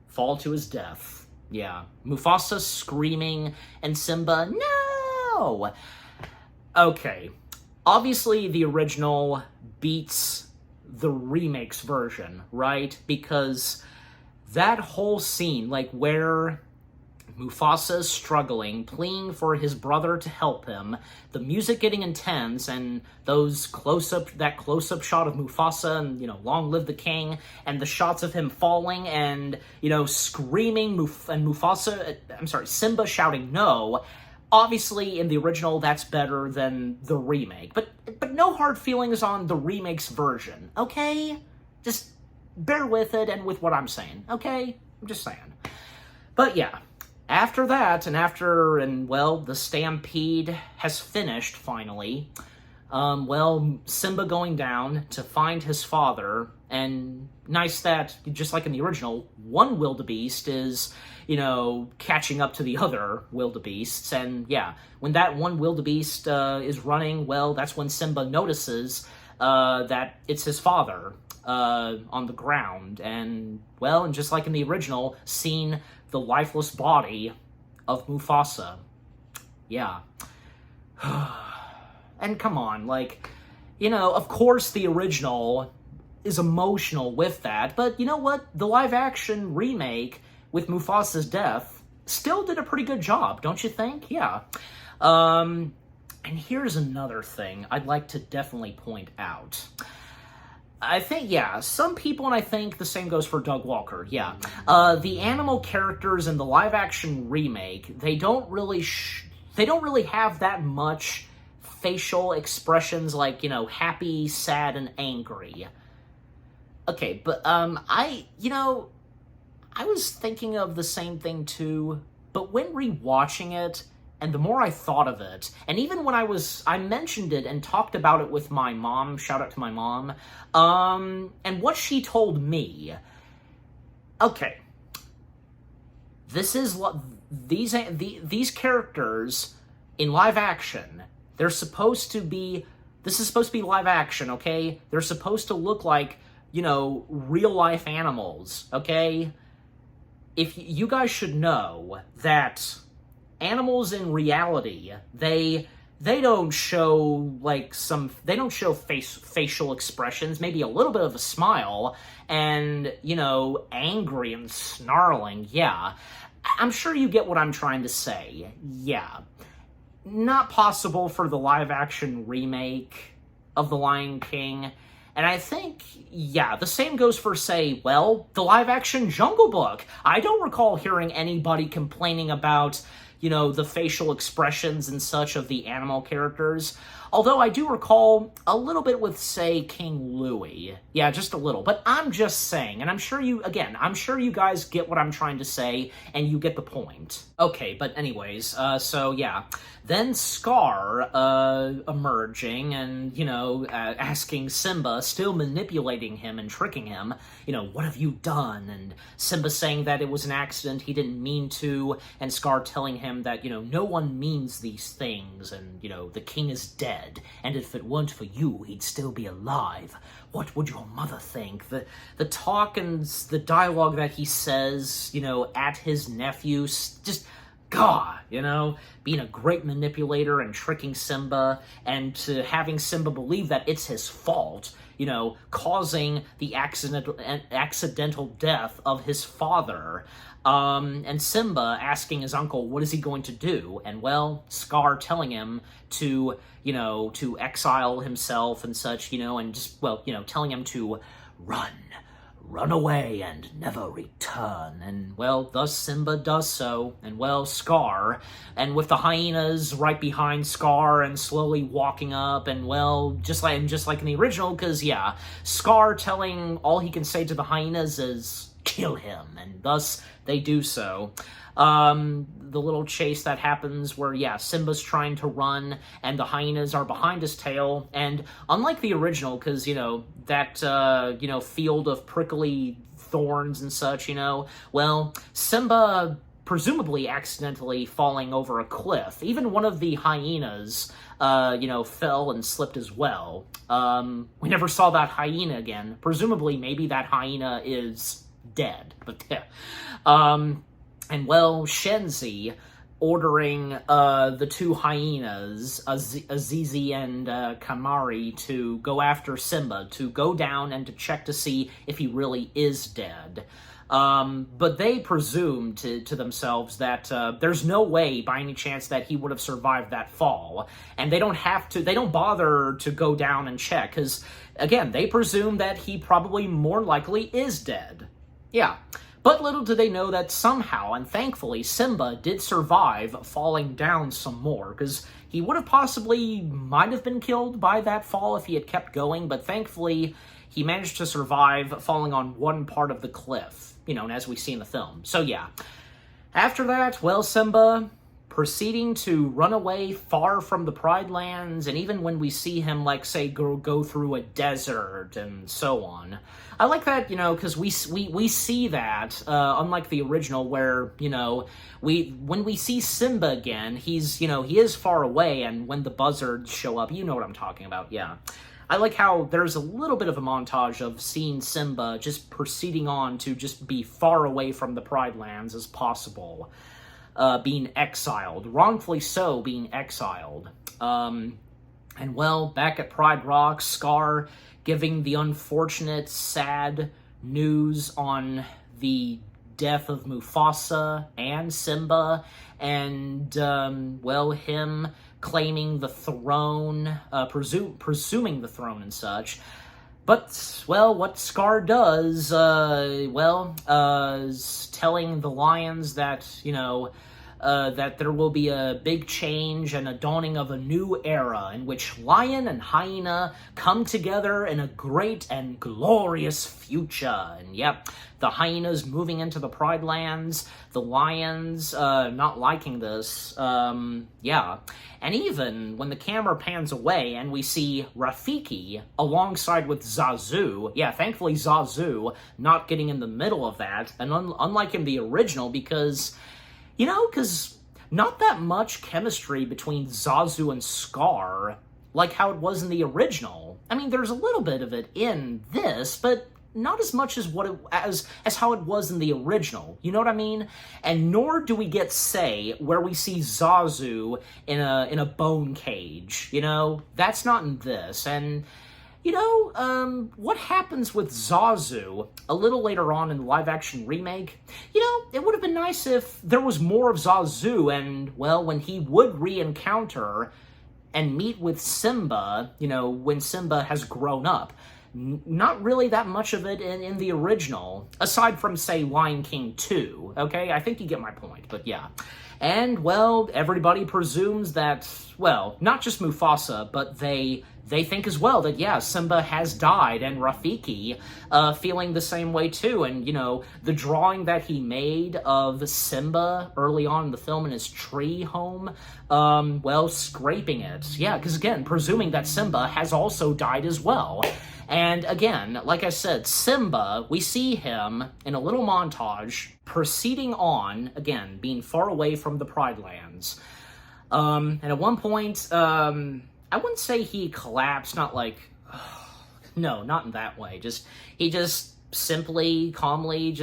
fall to his death. Yeah, Mufasa screaming and Simba, no! Okay, obviously the original beats the remake's version, right? Because that whole scene, like where Mufasa is struggling, pleading for his brother to help him, the music getting intense, and that close-up shot of Mufasa and, long live the king, and the shots of him falling and, screaming, Simba shouting no. Obviously, in the original, that's better than the remake, but no hard feelings on the remake's version, okay? Just bear with it and with what I'm saying, okay? I'm just saying. But yeah, after that, the stampede has finished, finally. Simba going down to find his father, and nice that, just like in the original, one wildebeest is, catching up to the other wildebeests, and yeah, when that one wildebeest is running, that's when Simba notices that it's his father on the ground, and just like in the original, seeing the lifeless body of Mufasa. Yeah. And come on, of course the original is emotional with that, but you know what? The live-action remake with Mufasa's death still did a pretty good job, don't you think? Yeah. And here's another thing I'd like to definitely point out. I think, some people, and I think the same goes for Doug Walker, the animal characters in the live-action remake, they don't really have that much facial expressions like, happy, sad, and angry. Okay, but, I was thinking of the same thing too, but when rewatching it, and the more I thought of it, and even when I mentioned it and talked about it with my mom, shout out to my mom, and what she told me, okay, this is what, these characters in live action, this is supposed to be live action, okay? They're supposed to look like, real life animals, okay? If you guys should know that animals in reality, they don't show facial expressions, maybe a little bit of a smile, and, angry and snarling, yeah. I'm sure you get what I'm trying to say, yeah. Not possible for the live-action remake of The Lion King, and I think, the same goes for, say, the live-action Jungle Book. I don't recall hearing anybody complaining about, the facial expressions and such of the animal characters. Although I do recall a little bit with, say, King Louie. Yeah, just a little. But I'm just saying, and I'm sure you guys get what I'm trying to say, and you get the point. Okay, but anyways, then Scar, emerging and, asking Simba, still manipulating him and tricking him, what have you done? And Simba saying that it was an accident, he didn't mean to, and Scar telling him that, no one means these things, and, the king is dead. And if it weren't for you, he'd still be alive. What would your mother think? The talk and the dialogue that he says, at his nephew, just, God, being a great manipulator and tricking Simba, and to having Simba believe that it's his fault, causing the accidental death of his father. And Simba asking his uncle, what is he going to do? And, Scar telling him to, to exile himself and such, and just, telling him to run away and never return. And, thus Simba does so. And, Scar, and with the hyenas right behind Scar and slowly walking up, and, just like in the original, because, Scar telling all he can say to the hyenas is, kill him, and thus they do so. The little chase that happens where, Simba's trying to run, and the hyenas are behind his tail, and unlike the original, because, that, field of prickly thorns and such, Simba presumably accidentally falling over a cliff. Even one of the hyenas, fell and slipped as well. We never saw that hyena again. Presumably, maybe that hyena is dead, but yeah. And Shenzi ordering the two hyenas, Azizi and Kamari, to go after Simba, to go down and to check to see if he really is dead. But they presumed to themselves that there's no way by any chance that he would have survived that fall. And they don't bother to go down and check, because, again, they presume that he probably more likely is dead. Yeah. But little do they know that somehow, and thankfully, Simba did survive falling down some more, because he would have might have been killed by that fall if he had kept going, but thankfully, he managed to survive falling on one part of the cliff, and as we see in the film. So yeah. After that, well, Simba proceeding to run away far from the Pride Lands, and even when we see him, like, say, go through a desert and so on. I like that, because we see that, unlike the original, where, when we see Simba again, he is far away, and when the buzzards show up, you know what I'm talking about, yeah. I like how there's a little bit of a montage of seeing Simba just proceeding on to just be far away from the Pride Lands as possible. Being exiled, wrongfully so being exiled. And well, back at Pride Rock, Scar giving the unfortunate, sad news on the death of Mufasa and Simba, and, well, him claiming the throne, presuming the throne and such. But, well, what Scar does, is telling the lions that, that there will be a big change and a dawning of a new era in which lion and hyena come together in a great and glorious future. And yep, the hyenas moving into the Pride Lands, the lions not liking this, yeah. And even when the camera pans away and we see Rafiki alongside with Zazu, yeah, thankfully Zazu not getting in the middle of that, and unlike in the original, because not that much chemistry between Zazu and Scar, like how it was in the original. I mean, there's a little bit of it in this, but not as much as as how it was in the original. You know what I mean? And nor do we get, say, where we see Zazu in a bone cage. That's not in this. And what happens with Zazu a little later on in the live-action remake? It would have been nice if there was more of Zazu, and, well, when he would re-encounter and meet with Simba, when Simba has grown up. Not really that much of it in the original, aside from, say, Lion King 2, okay? I think you get my point, but yeah. And, well, everybody presumes that, well, not just Mufasa, but they think as well that, yeah, Simba has died, and Rafiki feeling the same way too. And, the drawing that he made of Simba early on in the film in his tree home, well, scraping it. Yeah, because, again, presuming that Simba has also died as well. And again, like I said, Simba, we see him in a little montage proceeding on, again, being far away from the Pride Lands. And at one point, I wouldn't say he collapsed, not like, no, not in that way. He just simply, calmly,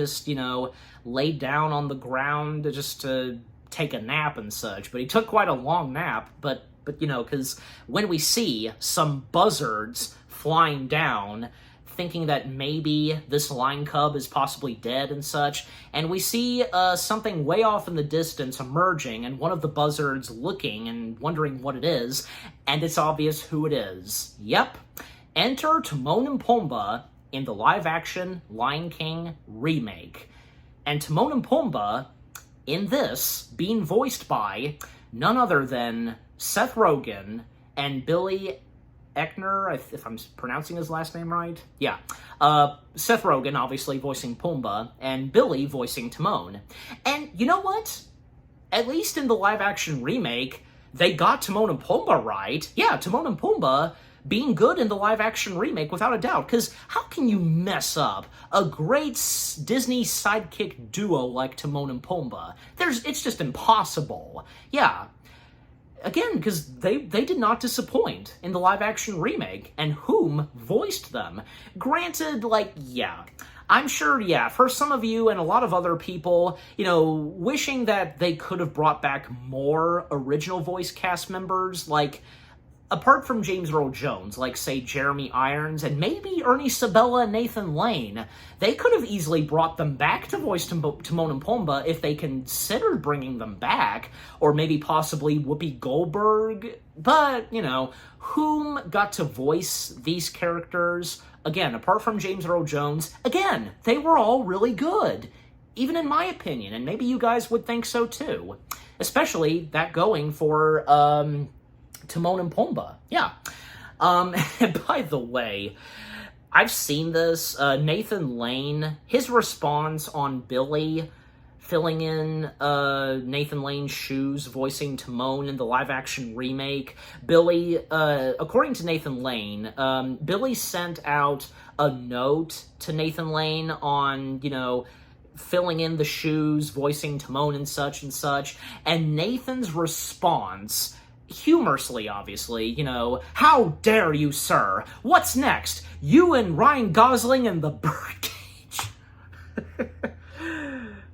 laid down on the ground just to take a nap and such. But he took quite a long nap, but because when we see some buzzards flying down, thinking that maybe this lion cub is possibly dead and such, and we see something way off in the distance emerging, and one of the buzzards looking and wondering what it is, and it's obvious who it is. Yep, enter Timon and Pumbaa in the live-action Lion King remake. And Timon and Pumbaa, in this, being voiced by none other than Seth Rogen and Billy Eichner, if I'm pronouncing his last name right. Yeah. Seth Rogen, obviously, voicing Pumbaa, and Billy voicing Timon. And you know what? At least in the live-action remake, they got Timon and Pumbaa right. Yeah, Timon and Pumbaa being good in the live-action remake, without a doubt. Because how can you mess up a great Disney sidekick duo like Timon and Pumbaa? It's just impossible. Yeah. Again, because they did not disappoint in the live-action remake, and whom voiced them. Granted, yeah, I'm sure, yeah, for some of you and a lot of other people, wishing that they could have brought back more original voice cast members, apart from James Earl Jones, like, say, Jeremy Irons, and maybe Ernie Sabella and Nathan Lane, they could have easily brought them back to voice Timon and Pumbaa if they considered bringing them back, or maybe possibly Whoopi Goldberg. But, you know, whom got to voice these characters? Again, apart from James Earl Jones, again, they were all really good, even in my opinion, and maybe you guys would think so too. Especially that going for, Timon and Pumbaa. Yeah. And by the way, I've seen this. Nathan Lane, his response on Billy filling in Nathan Lane's shoes, voicing Timon in the live-action remake. Billy, according to Nathan Lane, Billy sent out a note to Nathan Lane on, you know, filling in the shoes, voicing Timon and such, and Nathan's response, humorously, obviously, you know, "How dare you, sir? What's next? You and Ryan Gosling and the Birdcage."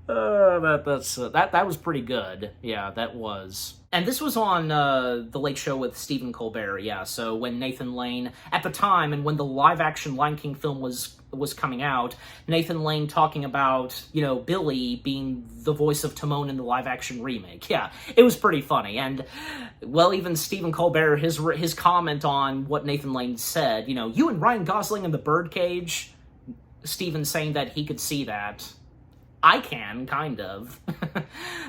That was pretty good. Yeah, that was. And this was on The Late Show with Stephen Colbert, yeah, so when Nathan Lane, at the time, and when the live-action Lion King film was coming out, Nathan Lane talking about, you know, Billy being the voice of Timon in the live-action remake. Yeah, it was pretty funny, and, well, even Stephen Colbert, his comment on what Nathan Lane said, you know, "You and Ryan Gosling in the Birdcage," Stephen saying that he could see that. I can, kind of.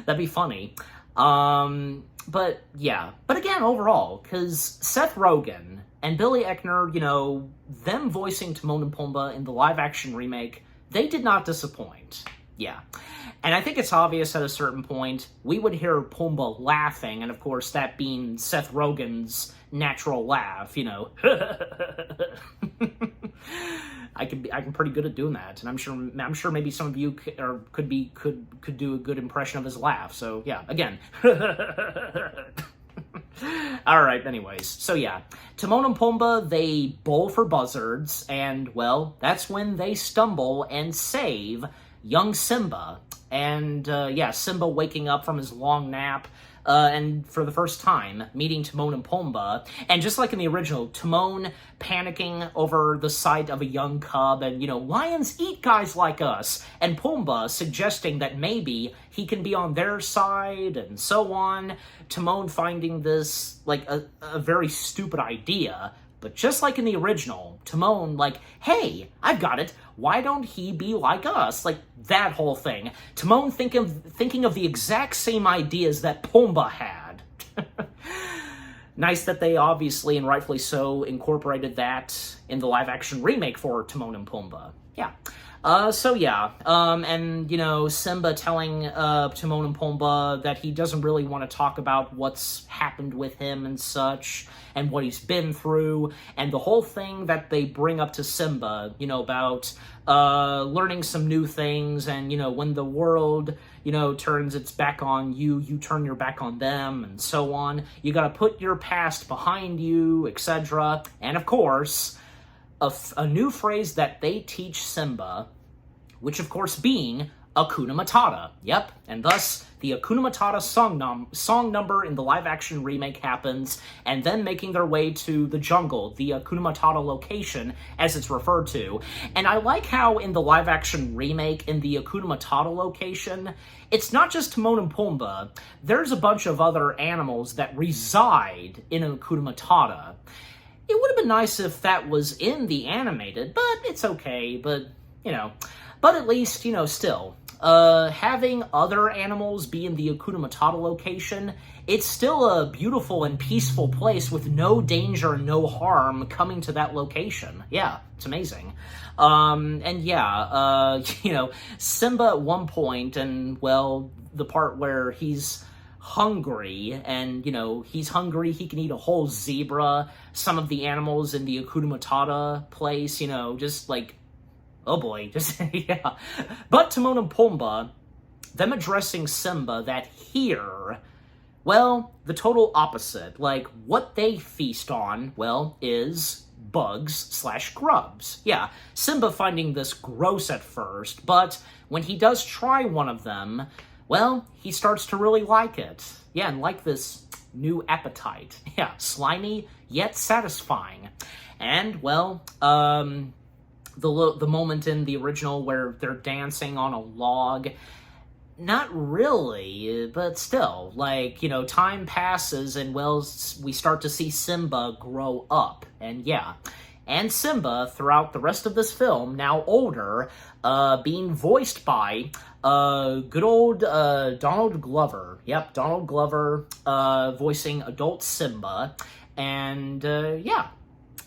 That'd be funny. But, yeah. But again, overall, because Seth Rogen and Billy Eichner, you know, them voicing Timon and Pumbaa in the live-action remake, they did not disappoint. Yeah. And I think it's obvious at a certain point, we would hear Pumbaa laughing, and of course that being Seth Rogen's natural laugh, you know. I'm pretty good at doing that, and I'm sure maybe some of you could do a good impression of his laugh. So yeah, again. All right. Anyways, so yeah, Timon and Pumbaa, they bowl for buzzards, and well, that's when they stumble and save young Simba, and yeah, Simba waking up from his long nap. And for the first time, meeting Timon and Pumbaa, and just like in the original, Timon panicking over the sight of a young cub, and, you know, lions eat guys like us, and Pumbaa suggesting that maybe he can be on their side, and so on. Timon finding this, like, a very stupid idea, but just like in the original, Timon, like, "Hey, I've got it. Why don't he be like us?" Like, that whole thing. Timon thinking of the exact same ideas that Pumbaa had. Nice that they obviously, and rightfully so, incorporated that in the live-action remake for Timon and Pumbaa. Yeah. So yeah, and, you know, Simba telling Timon and Pumbaa that he doesn't really want to talk about what's happened with him and such, and what he's been through, and the whole thing that they bring up to Simba, you know, about learning some new things, and, you know, when the world, you know, turns its back on you, you turn your back on them, and so on. You gotta put your past behind you, etc. And of course, a new phrase that they teach Simba, which of course being Hakuna Matata. Yep, and thus the Hakuna Matata song number in the live-action remake happens, and then making their way to the jungle, the Hakuna Matata location, as it's referred to. And I like how in the live-action remake, in the Hakuna Matata location, it's not just Timon and Pumbaa. There's a bunch of other animals that reside in Hakuna Matata. It would have been nice if that was in the animated, but it's okay, but, you know. But at least, you know, still, having other animals be in the Hakuna Matata location, it's still a beautiful and peaceful place with no danger and no harm coming to that location. Yeah, it's amazing. And yeah, you know, Simba at one point, and, well, the part where he's hungry, and, you know, he's hungry, he can eat a whole zebra, some of the animals in the Hakuna Matata place, you know, just like, oh boy, just, yeah. But Timon and Pumbaa, them addressing Simba that here, well, the total opposite. Like, what they feast on, well, is bugs/grubs. Yeah, Simba finding this gross at first, but when he does try one of them, well, he starts to really like it. Yeah, and like this new appetite. Yeah, slimy yet satisfying. And, well, the moment in the original where they're dancing on a log, not really, but still, like, you know, time passes and, well, we start to see Simba grow up, and yeah. And Simba, throughout the rest of this film, now older, being voiced by good old Donald Glover. Yep, Donald Glover voicing adult Simba. And, yeah.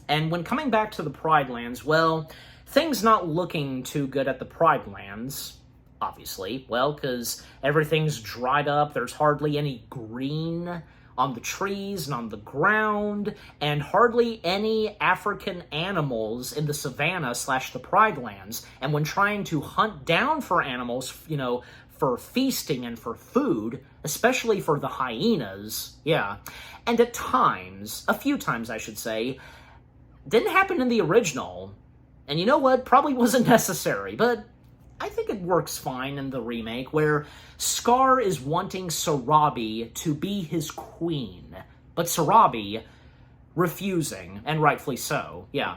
And when coming back to the Pride Lands, well, things not looking too good at the Pride Lands, obviously. Well, because everything's dried up, there's hardly any green on the trees and on the ground, and hardly any African animals in the savannah / the Pride Lands. And when trying to hunt down for animals, you know, for feasting and for food, especially for the hyenas, yeah. And at times, a few times I should say, didn't happen in the original. And you know what? Probably wasn't necessary, but I think it works fine in the remake, where Scar is wanting Sarabi to be his queen, but Sarabi refusing, and rightfully so, yeah.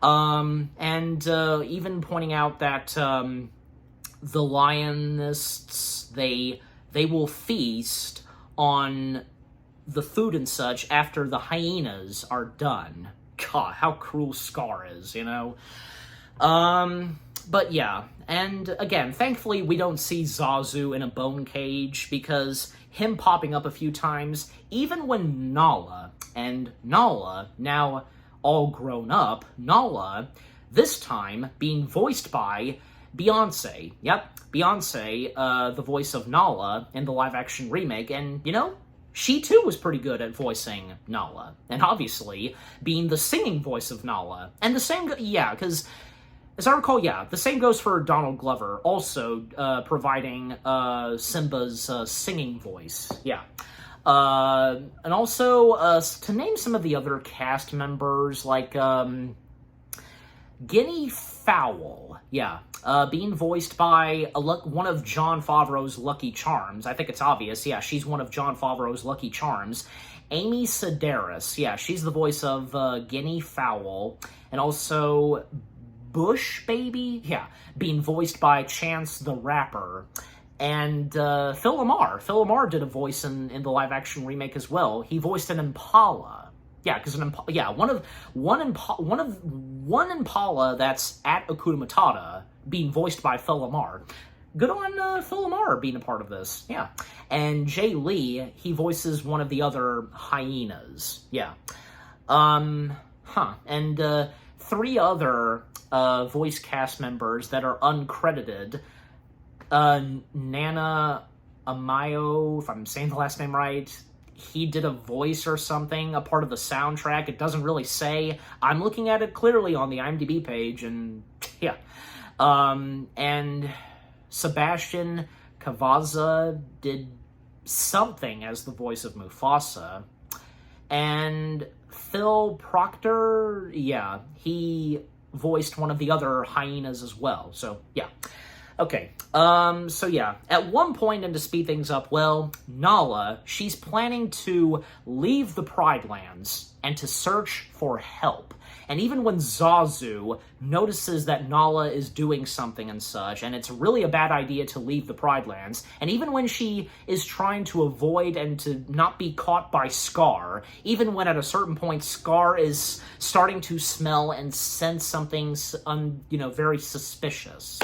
And even pointing out that the Lionists, they will feast on the food and such after the hyenas are done. God, how cruel Scar is, you know? But yeah, and again, thankfully we don't see Zazu in a bone cage, because him popping up a few times, even when Nala, now all grown up, Nala, this time being voiced by Beyonce. Yep, Beyonce, the voice of Nala in the live-action remake, and, you know, she too was pretty good at voicing Nala, and obviously being the singing voice of Nala. And the same, yeah, because as I recall, yeah, the same goes for Donald Glover, also providing Simba's singing voice, yeah. And also, to name some of the other cast members, like Guinea Fowl, yeah, being voiced by one of Jon Favreau's Lucky Charms. I think it's obvious, yeah, she's one of Jon Favreau's Lucky Charms. Amy Sedaris, yeah, she's the voice of Guinea Fowl. And also Bush Baby, yeah, being voiced by Chance the Rapper. And Phil LaMarr. Phil LaMarr did a voice in the live-action remake as well. He voiced an Impala. Yeah, because one Impala that's at Hakuna Matata being voiced by Phil LaMarr. Good on Phil LaMarr being a part of this, yeah. And Jay Lee, he voices one of the other hyenas, yeah. And 3 other voice cast members that are uncredited. Nana Amayo, if I'm saying the last name right, he did a voice or something, a part of the soundtrack. It doesn't really say. I'm looking at it clearly on the IMDb page, and yeah. And Sebastian Cavazza did something as the voice of Mufasa. And Phil Proctor, yeah, he voiced one of the other hyenas as well. So, yeah. Okay, so yeah, at one point, and to speed things up, well, Nala, she's planning to leave the Pride Lands and to search for help. And even when Zazu notices that Nala is doing something and such, and it's really a bad idea to leave the Pride Lands, and even when she is trying to avoid and to not be caught by Scar, even when at a certain point Scar is starting to smell and sense something, very suspicious.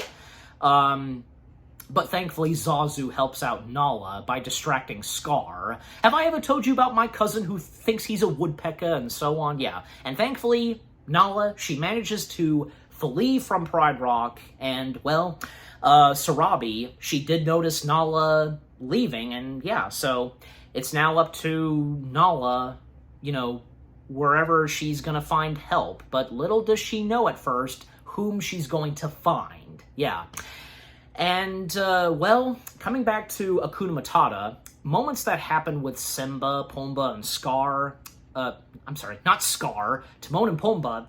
But thankfully Zazu helps out Nala by distracting Scar. Have I ever told you about my cousin who thinks he's a woodpecker and so on? Yeah. And thankfully, Nala, she manages to flee from Pride Rock, and, well, Sarabi, she did notice Nala leaving, and yeah, so it's now up to Nala, wherever she's gonna find help, but little does she know at first whom she's going to find. Yeah. And, coming back to Hakuna Matata, moments that happen with Simba, Pumbaa, and Scar, I'm sorry, not Scar, Timon and Pumbaa,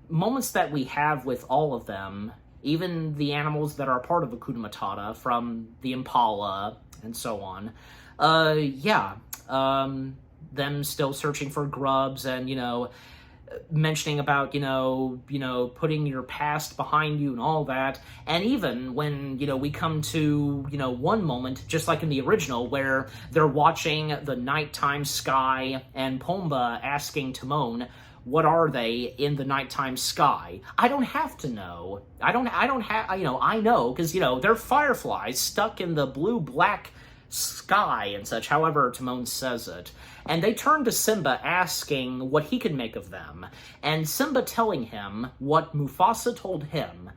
moments that we have with all of them, even the animals that are part of Hakuna Matata, from the Impala, and so on. Yeah, them still searching for grubs and, mentioning about, putting your past behind you and all that. And even when, we come to, one moment, just like in the original, where they're watching the nighttime sky and Pumbaa asking Timon, what are they in the nighttime sky? I don't have to know. I don't have, I know, because, they're fireflies stuck in the blue-black sky and such, however Timon says it. And they turn to Simba asking what he can make of them. And Simba telling him what Mufasa told him,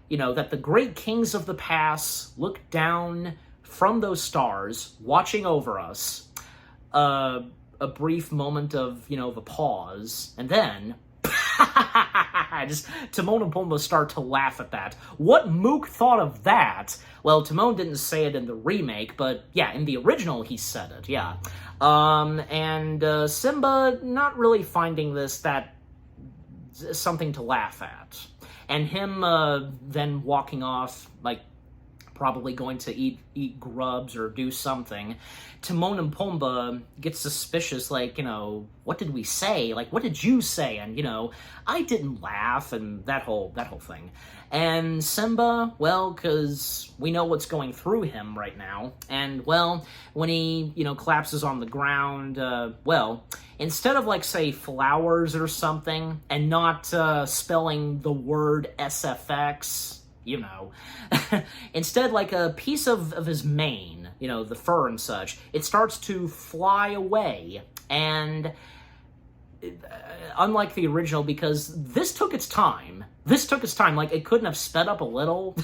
that the great kings of the past look down from those stars, watching over us. A brief moment of, of a pause, and then Timon and Pumbaa start to laugh at that. What mook thought of that? Well, Timon didn't say it in the remake, but yeah, in the original he said it, yeah. And Simba not really finding this that something to laugh at. And him then walking off, like, probably going to eat grubs or do something. Timon and Pumbaa get suspicious, like, what did we say? Like, what did you say? And, I didn't laugh, and that whole thing. And Simba, well, because we know what's going through him right now, and, well, when he, collapses on the ground, well, instead of, like, say, flowers or something, and not spelling the word SFX, instead, like, a piece of his mane, the fur and such, it starts to fly away. And unlike the original, because this took its time, like, it couldn't have sped up a little.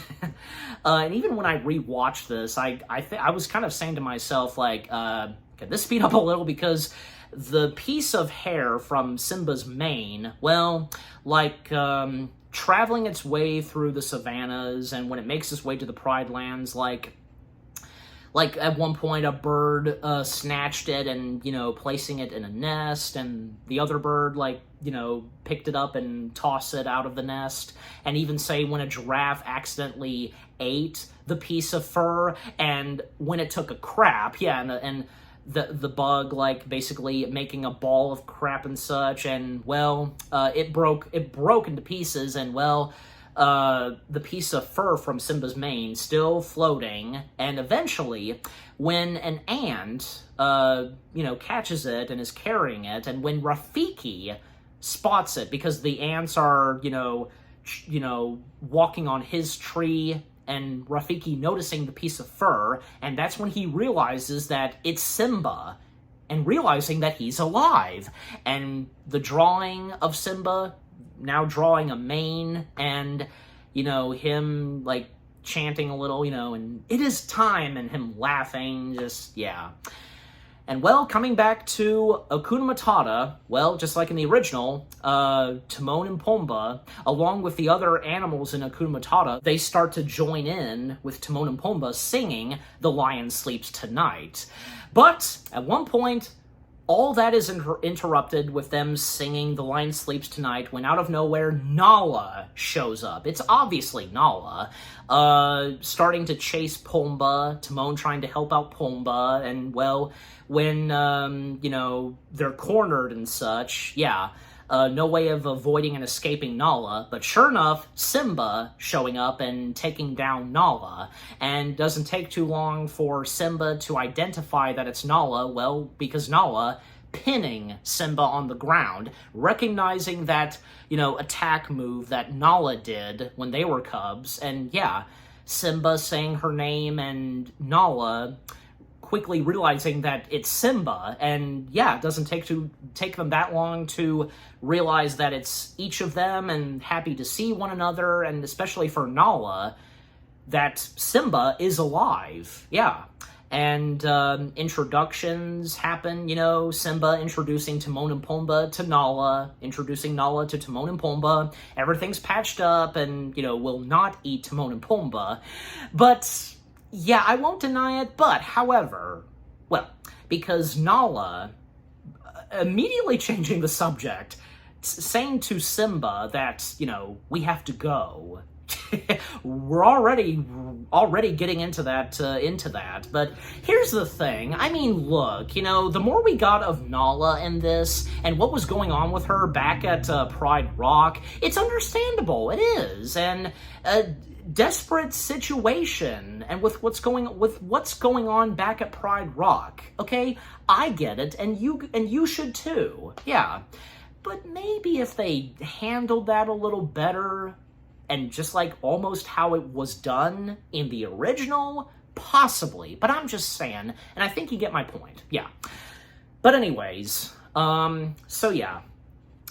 And even when I rewatched this, I was kind of saying to myself, like, could this speed up a little? Because the piece of hair from Simba's mane, well, like, traveling its way through the savannas, and when it makes its way to the Pride Lands, like at one point a bird snatched it and, placing it in a nest, and the other bird, like, picked it up and tossed it out of the nest, and even say when a giraffe accidentally ate the piece of fur, and when it took a crap, yeah, and the bug, like, basically making a ball of crap and such, and, well, it broke into pieces, and, well, the piece of fur from Simba's mane still floating, and eventually, when an ant, catches it and is carrying it, and when Rafiki spots it, because the ants are, walking on his tree, and Rafiki noticing the piece of fur, and that's when he realizes that it's Simba, and realizing that he's alive. And the drawing of Simba, now drawing a mane, and, him, like, chanting a little, and it is time, and him laughing, just, yeah. And, well, coming back to Hakuna Matata, well, just like in the original, Timon and Pumbaa, along with the other animals in Hakuna Matata, they start to join in with Timon and Pumbaa singing The Lion Sleeps Tonight. But, at one point, all that is interrupted with them singing The Lion Sleeps Tonight when out of nowhere, Nala shows up. It's obviously Nala, starting to chase Pumbaa, Timon trying to help out Pumbaa, and, well, when, they're cornered and such, yeah, no way of avoiding and escaping Nala, but sure enough, Simba showing up and taking down Nala, and doesn't take too long for Simba to identify that it's Nala, well, because Nala pinning Simba on the ground, recognizing that, attack move that Nala did when they were cubs, and yeah, Simba saying her name and Nala quickly realizing that it's Simba, and yeah, it doesn't take them that long to realize that it's each of them, and happy to see one another, and especially for Nala, that Simba is alive, yeah. And introductions happen, Simba introducing Timon and Pumbaa to Nala, introducing Nala to Timon and Pumbaa, everything's patched up, and, will not eat Timon and Pumbaa, but yeah, I won't deny it, but, however, well, because Nala, immediately changing the subject, saying to Simba that, we have to go, we're already getting into that. But here's the thing. I mean, look, you know, the more we got of Nala in this and what was going on with her back at Pride Rock, it's understandable. It is, and desperate situation, and with what's going on back at Pride Rock. Okay, I get it, and you should too. Yeah. But maybe if they handled that a little better, and just like almost how it was done in the original, possibly. But I'm just saying, and I think you get my point. Yeah. But anyways, so yeah.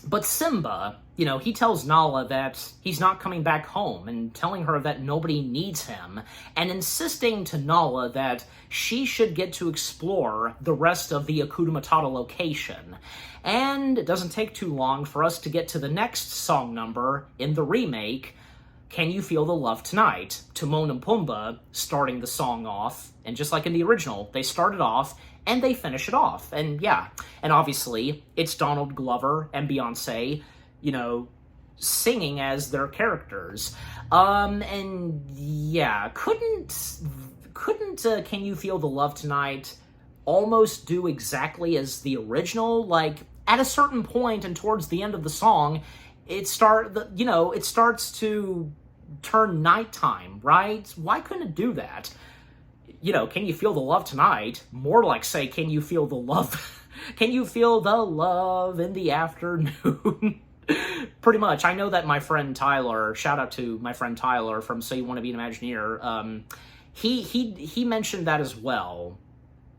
But Simba, you know, he tells Nala that he's not coming back home and telling her that nobody needs him and insisting to Nala that she should get to explore the rest of the Hakuna Matata location. And it doesn't take too long for us to get to the next song number in the remake, Can You Feel the Love Tonight? Timon and Pumbaa starting the song off, and just like in the original, they start it off and they finish it off. And yeah, and obviously it's Donald Glover and Beyonce, you know, singing as their characters. And yeah, couldn't Can You Feel the Love Tonight almost do exactly as the original? Like, at a certain point and towards the end of the song, it starts to turn nighttime, right? Why couldn't it do that? You know, Can You Feel the Love Tonight? More like, say, Can You Feel the Love? Can you feel the love in the afternoon? Pretty much. I know that my friend Tyler, shout out to my friend Tyler from So You Want to Be an Imagineer, he mentioned that as well.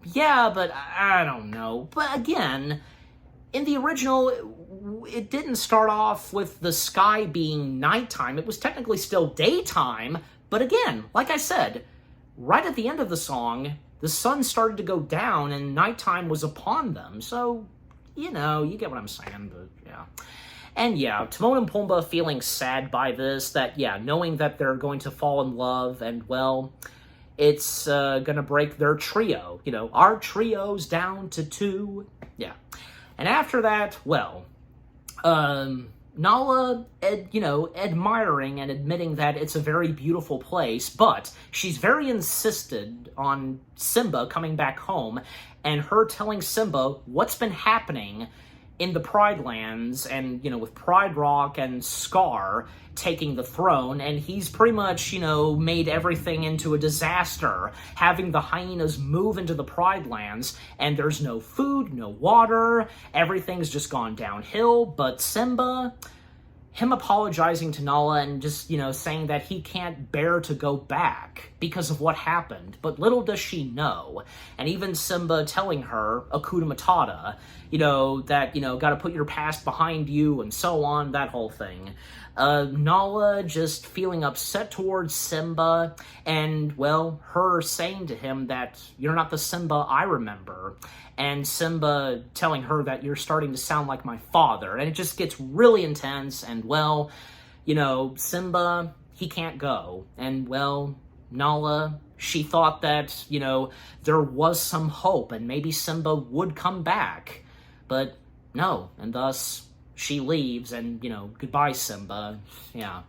Yeah, but I don't know. But again, in the original, it didn't start off with the sky being nighttime. It was technically still daytime. But again, like I said, right at the end of the song, the sun started to go down and nighttime was upon them. So, you know, you get what I'm saying, but yeah. And yeah, Timon and Pumbaa feeling sad by this, that, yeah, knowing that they're going to fall in love, and, well, it's gonna break their trio. You know, our trio's down to 2. Yeah. And after that, well, Nala, admiring and admitting that it's a very beautiful place, but she's very insisted on Simba coming back home, and her telling Simba what's been happening in the Pride Lands, and, you know, with Pride Rock and Scar taking the throne, and he's pretty much, you know, made everything into a disaster, having the hyenas move into the Pride Lands, and there's no food, no water, everything's just gone downhill. But Simba, him apologizing to Nala and just, you know, saying that he can't bear to go back because of what happened. But little does she know. And even Simba telling her, Hakuna Matata, you know, that, you know, gotta put your past behind you and so on, that whole thing. Nala just feeling upset towards Simba, and, well, her saying to him that you're not the Simba I remember, and Simba telling her that you're starting to sound like my father, and it just gets really intense, and, well, you know, Simba, he can't go, and, well, Nala, she thought that, you know, there was some hope, and maybe Simba would come back, but no, and thus she leaves, and, you know, goodbye, Simba. Yeah.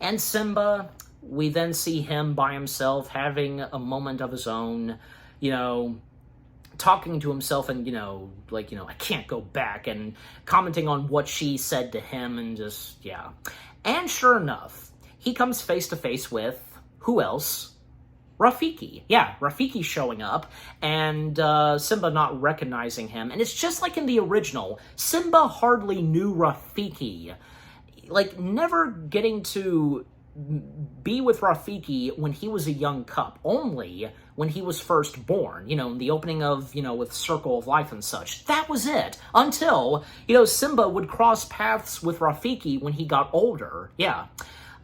And Simba, we then see him by himself having a moment of his own, you know, talking to himself and, you know, like, you know, I can't go back, and commenting on what she said to him, and just, yeah. And sure enough, he comes face to face with, who else? Rafiki. Yeah, Rafiki showing up, and Simba not recognizing him. And it's just like in the original. Simba hardly knew Rafiki. Like, never getting to be with Rafiki when he was a young cub. Only when he was first born. You know, in the opening of, you know, with Circle of Life and such. That was it. Until, you know, Simba would cross paths with Rafiki when he got older. Yeah.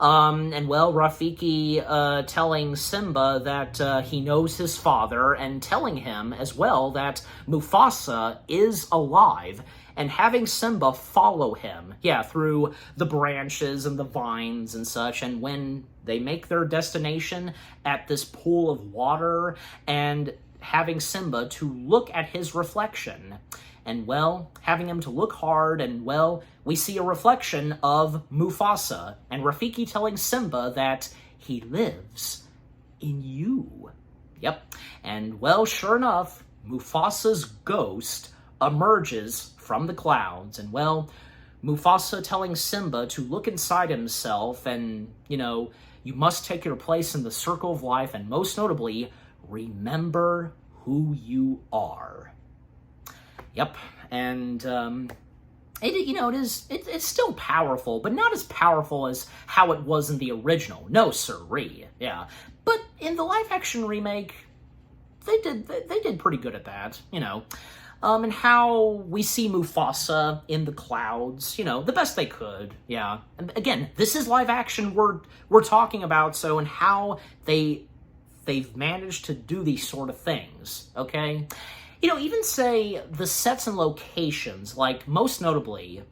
And, well, Rafiki telling Simba that he knows his father, and telling him as well that Mufasa is alive, and having Simba follow him, yeah, through the branches and the vines and such. And when they make their destination at this pool of water, and having Simba to look at his reflection, and, well, having him to look hard, and, well, we see a reflection of Mufasa, and Rafiki telling Simba that he lives in you. Yep, and, well, sure enough, Mufasa's ghost emerges from the clouds, and, well, Mufasa telling Simba to look inside himself and, you must take your place in the circle of life, and most notably, remember who you are. Yep, and it's still powerful, but not as powerful as how it was in the original. No siree, yeah. But in the live-action remake, they did pretty good at that, and how we see Mufasa in the clouds, the best they could, yeah. And again, this is live action we're talking about, so, and how they've managed to do these sort of things, okay? Even say the sets and locations, like most notably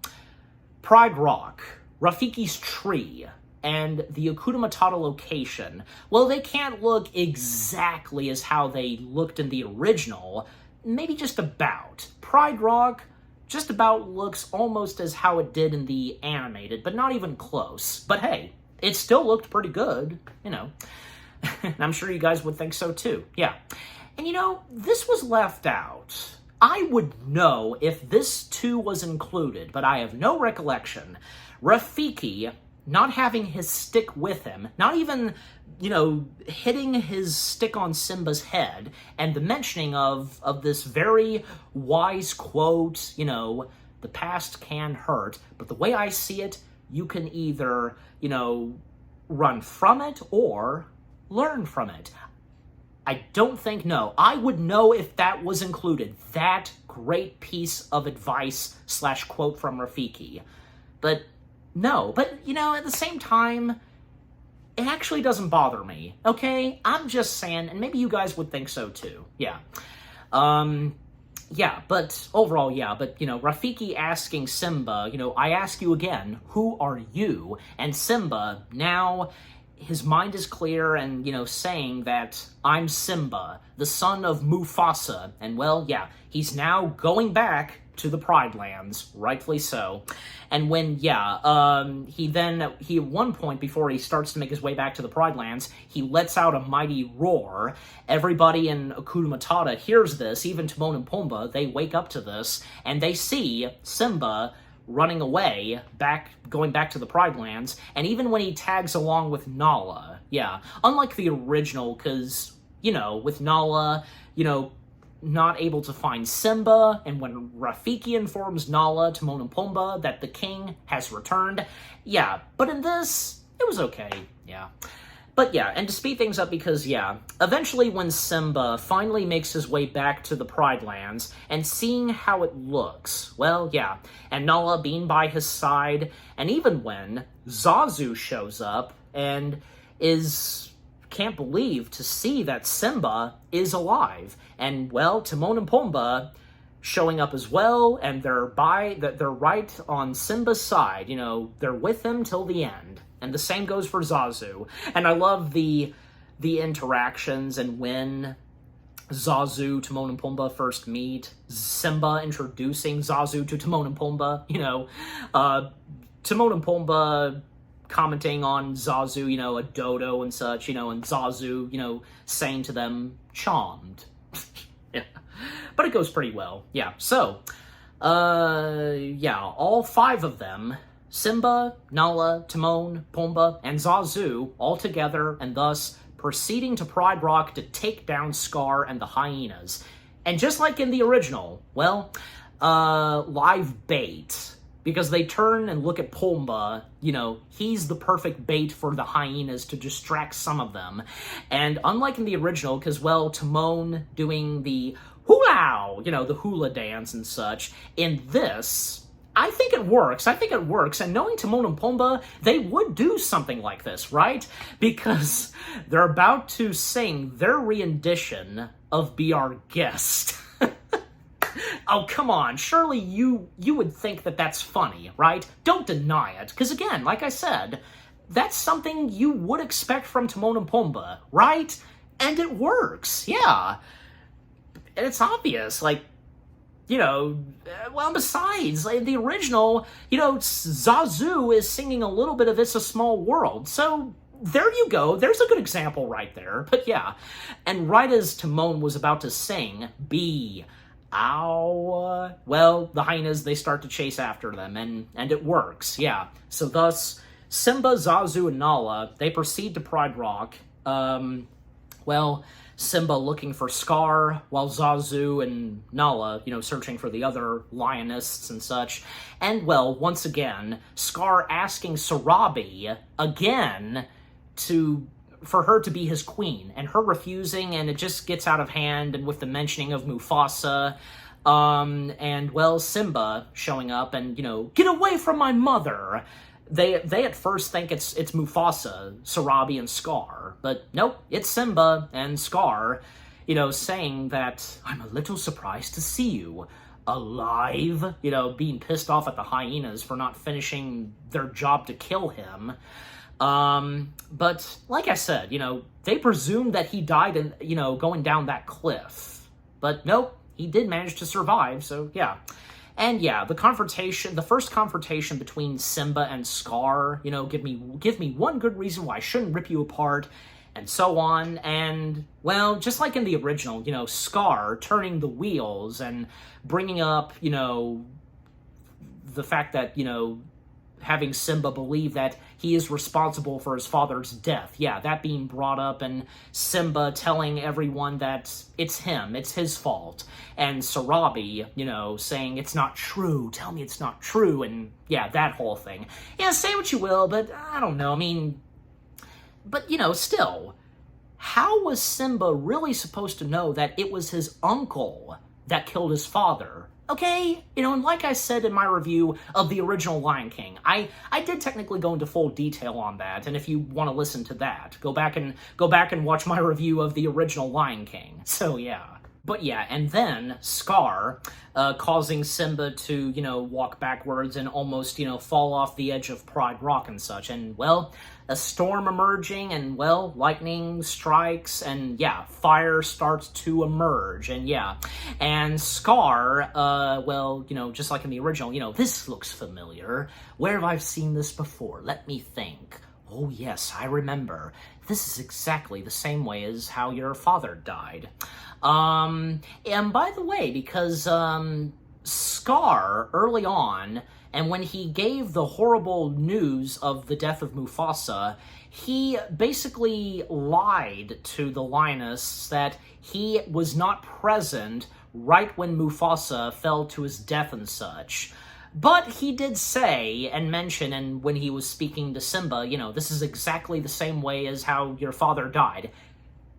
Pride Rock, Rafiki's tree, and the Hakuna Matata location, well, they can't look exactly as how they looked in the original. Maybe just about. Pride Rock just about looks almost as how it did in the animated, but not even close. But hey, it still looked pretty good, and I'm sure you guys would think so too, yeah. And this was left out. I would know if this too was included, but I have no recollection. Rafiki not having his stick with him, not even, hitting his stick on Simba's head, and the mentioning of this very wise quote, the past can hurt, but the way I see it, you can either, run from it or learn from it. I don't think, no. I would know if that was included, that great piece of advice / quote from Rafiki. But no, but, at the same time, it actually doesn't bother me, okay? I'm just saying, and maybe you guys would think so too, yeah. Yeah, but overall, yeah, but, Rafiki asking Simba, I ask you again, who are you? And Simba, now, his mind is clear and, saying that I'm Simba, the son of Mufasa, and, well, yeah, he's now going back to the Pride Lands, rightfully so. And when, he at one point, before he starts to make his way back to the Pride Lands, he lets out a mighty roar. Everybody in Hakuna Matata hears this, even Timon and Pumbaa, they wake up to this, and they see Simba running away, going back to the Pride Lands, and even when he tags along with Nala, yeah, unlike the original, because, with Nala, not able to find Simba, and when Rafiki informs Nala, Timon and Pumbaa that the king has returned, yeah, but in this, it was okay, yeah. But yeah, and to speed things up because, yeah, eventually when Simba finally makes his way back to the Pride Lands and seeing how it looks, well, yeah, and Nala being by his side, and even when Zazu shows up and can't believe to see that Simba is alive, and, well, Timon and Pumbaa showing up as well, and they're right on Simba's side, they're with him till the end. And the same goes for Zazu. And I love the interactions, and when Zazu, Timon and Pumbaa first meet, Simba introducing Zazu to Timon and Pumbaa, Timon and Pumbaa commenting on Zazu, a dodo and such, and Zazu, saying to them, charmed. Yeah. But it goes pretty well. Yeah. So, all 5 of them, Simba, Nala, Timon, Pumbaa, and Zazu all together, and thus proceeding to Pride Rock to take down Scar and the hyenas. And just like in the original, well, live bait, because they turn and look at Pumbaa, he's the perfect bait for the hyenas to distract some of them. And unlike in the original, because, well, Timon doing the hula, the hula dance and such, in this, I think it works. And knowing Timon and Pumbaa, they would do something like this, right? Because they're about to sing their rendition of Be Our Guest. Oh, come on. Surely you would think that that's funny, right? Don't deny it. Because again, like I said, that's something you would expect from Timon and Pumbaa, right? And it works, yeah. And it's obvious, like, well, besides, in the original, Zazu is singing a little bit of It's a Small World. So there you go. There's a good example right there. But yeah, and right as Timon was about to sing, B, ow, well, the hyenas, they start to chase after them, and it works, yeah. So thus, Simba, Zazu, and Nala, they proceed to Pride Rock. Well, Simba looking for Scar, while Zazu and Nala, searching for the other lionists and such. And, well, once again, Scar asking Sarabi again for her to be his queen, and her refusing, and it just gets out of hand, and with the mentioning of Mufasa, and, well, Simba showing up and, get away from my mother. They at first think it's Mufasa, Sarabi, and Scar, but nope, it's Simba and Scar, saying that, I'm a little surprised to see you alive, being pissed off at the hyenas for not finishing their job to kill him. But like I said, they presumed that he died in, going down that cliff, but nope, he did manage to survive, so yeah. And yeah, the first confrontation between Simba and Scar, give me one good reason why I shouldn't rip you apart, and so on. And, well, just like in the original, Scar turning the wheels and bringing up, the fact that, having Simba believe that he is responsible for his father's death. Yeah, that being brought up, and Simba telling everyone that it's him, it's his fault. And Sarabi, saying, it's not true, tell me it's not true, and yeah, that whole thing. Yeah, say what you will, but I don't know, but still, how was Simba really supposed to know that it was his uncle that killed his father? Okay, and like I said in my review of the original Lion King, I did technically go into full detail on that, and if you want to listen to that, go back and watch my review of the original Lion King. So yeah. But yeah, and then Scar, causing Simba to, walk backwards and almost, fall off the edge of Pride Rock and such. And, well, a storm emerging, and, well, lightning strikes, and, yeah, fire starts to emerge, and, yeah. And Scar, well, just like in the original, this looks familiar. Where have I seen this before? Let me think. Oh, yes, I remember. This is exactly the same way as how your father died. And by the way, because, Scar, early on, and when he gave the horrible news of the death of Mufasa, he basically lied to the Lionists that he was not present right when Mufasa fell to his death and such. But he did say and mention, and when he was speaking to Simba, this is exactly the same way as how your father died.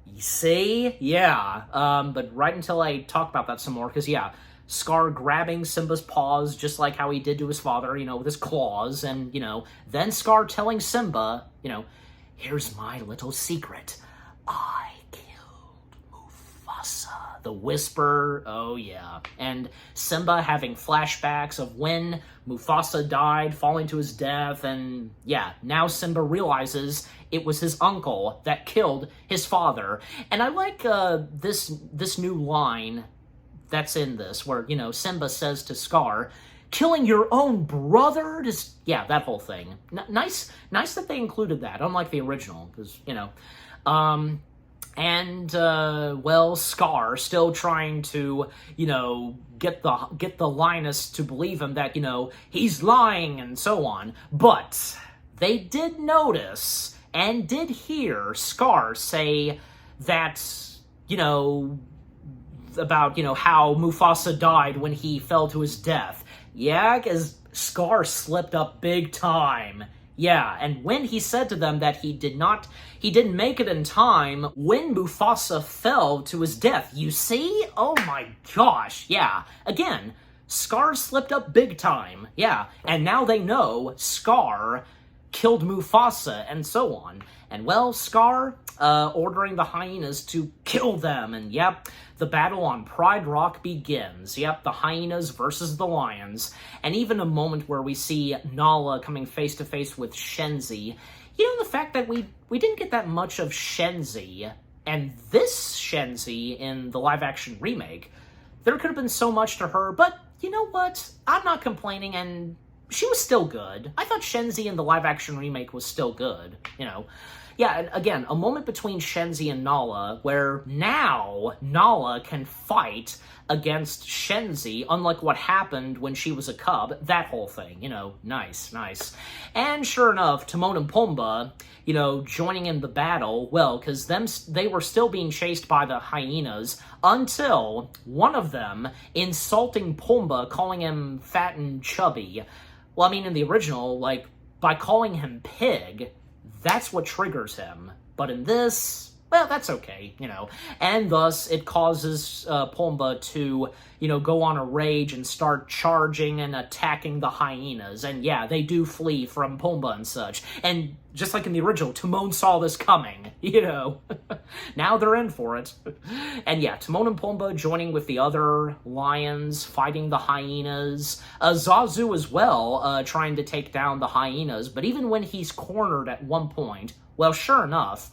You see? Yeah. But right until I talk about that some more, because, yeah, Scar grabbing Simba's paws, just like how he did to his father, with his claws, and, then Scar telling Simba, here's my little secret. I killed Mufasa. The whisper, oh yeah. And Simba having flashbacks of when Mufasa died, falling to his death, and yeah, now Simba realizes it was his uncle that killed his father. And I like this new line that's in this, where, Simba says to Scar, killing your own brother? Just, yeah, that whole thing. Nice that they included that, unlike the original, because, and, well, Scar still trying to, get the Lioness to believe him that, he's lying and so on. But they did notice and did hear Scar say that, about, how Mufasa died when he fell to his death. Yeah, because Scar slipped up big time. Yeah, and when he said to them that he didn't make it in time when Mufasa fell to his death. You see? Oh my gosh, yeah. Again, Scar slipped up big time. Yeah, and now they know Scar killed Mufasa and so on. And well, Scar ordering the hyenas to kill them, and yep, the battle on Pride Rock begins. Yep, the hyenas versus the lions, and even a moment where we see Nala coming face to face with Shenzi. The fact that we didn't get that much of Shenzi, and this Shenzi in the live-action remake, there could have been so much to her, but you know what? I'm not complaining, and she was still good. I thought Shenzi in the live-action remake was still good, you know. Yeah, and again, a moment between Shenzi and Nala, where now Nala can fight against Shenzi, unlike what happened when she was a cub. That whole thing, you know, nice, nice. And sure enough, Timon and Pumbaa, you know, joining in the battle, well, because they were still being chased by the hyenas until one of them insulting Pumbaa, calling him fat and chubby. Well, I mean, in the original, like, by calling him pig, that's what triggers him. But in this, well, that's okay, you know. And thus, it causes Pumbaa to, you know, go on a rage and start charging and attacking the hyenas. And yeah, they do flee from Pumbaa and such. And just like in the original, Timon saw this coming, you know. Now they're in for it. And yeah, Timon and Pumbaa joining with the other lions, fighting the hyenas. Zazu as well, trying to take down the hyenas. But even when he's cornered at one point, well, sure enough,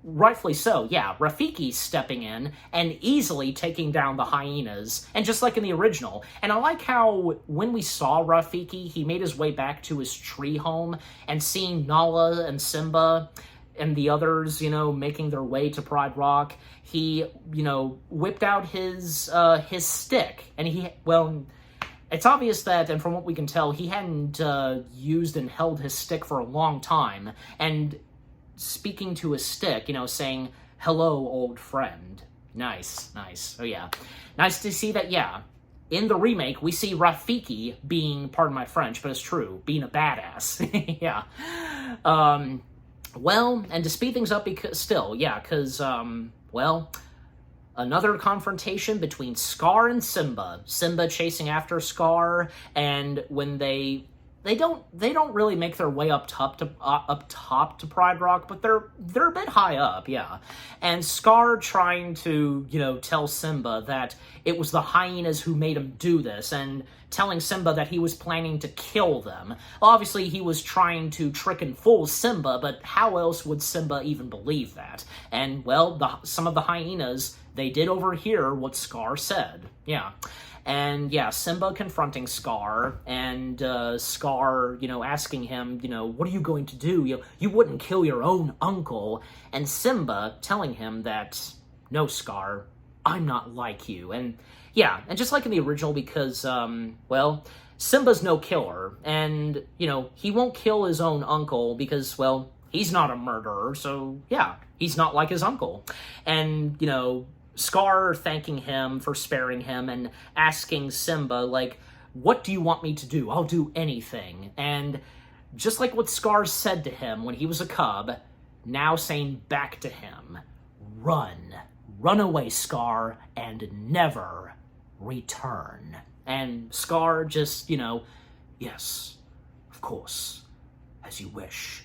rightfully so, yeah, Rafiki's stepping in and easily taking down the hyenas, and just like in the original. And I like how when we saw Rafiki, he made his way back to his tree home, and seeing Nala and Simba and the others, you know, making their way to Pride Rock, he, you know, whipped out his stick, and he, well, it's obvious that, and from what we can tell, he hadn't used and held his stick for a long time, and speaking to his stick, you know, saying, "Hello, old friend." Nice, nice. Oh, yeah. Nice to see that, yeah. In the remake, we see Rafiki being, pardon my French, but it's true, being a badass. Yeah. Well, and to speed things up, because well, another confrontation between Scar and Simba. Simba chasing after Scar, and when they don't really make their way up top to Pride Rock, but they're a bit high up, yeah. And Scar trying to, you know, tell Simba that it was the hyenas who made him do this, and telling Simba that he was planning to kill them. Obviously, he was trying to trick and fool Simba, but how else would Simba even believe that? And, well, some of the hyenas, they did overhear what Scar said, yeah. And, yeah, Simba confronting Scar, and Scar, you know, asking him, you know, what are you going to do? You wouldn't kill your own uncle. And Simba telling him that, no, Scar, I'm not like you. And, yeah, and just like in the original, because, well, Simba's no killer. And, you know, he won't kill his own uncle because, well, he's not a murderer. So, yeah, he's not like his uncle. And, you know, Scar thanking him for sparing him and asking Simba, like, what do you want me to do? I'll do anything. And just like what Scar said to him when he was a cub, now saying back to him, run. Run away, Scar, and never return. And Scar just, you know, yes, of course, as you wish.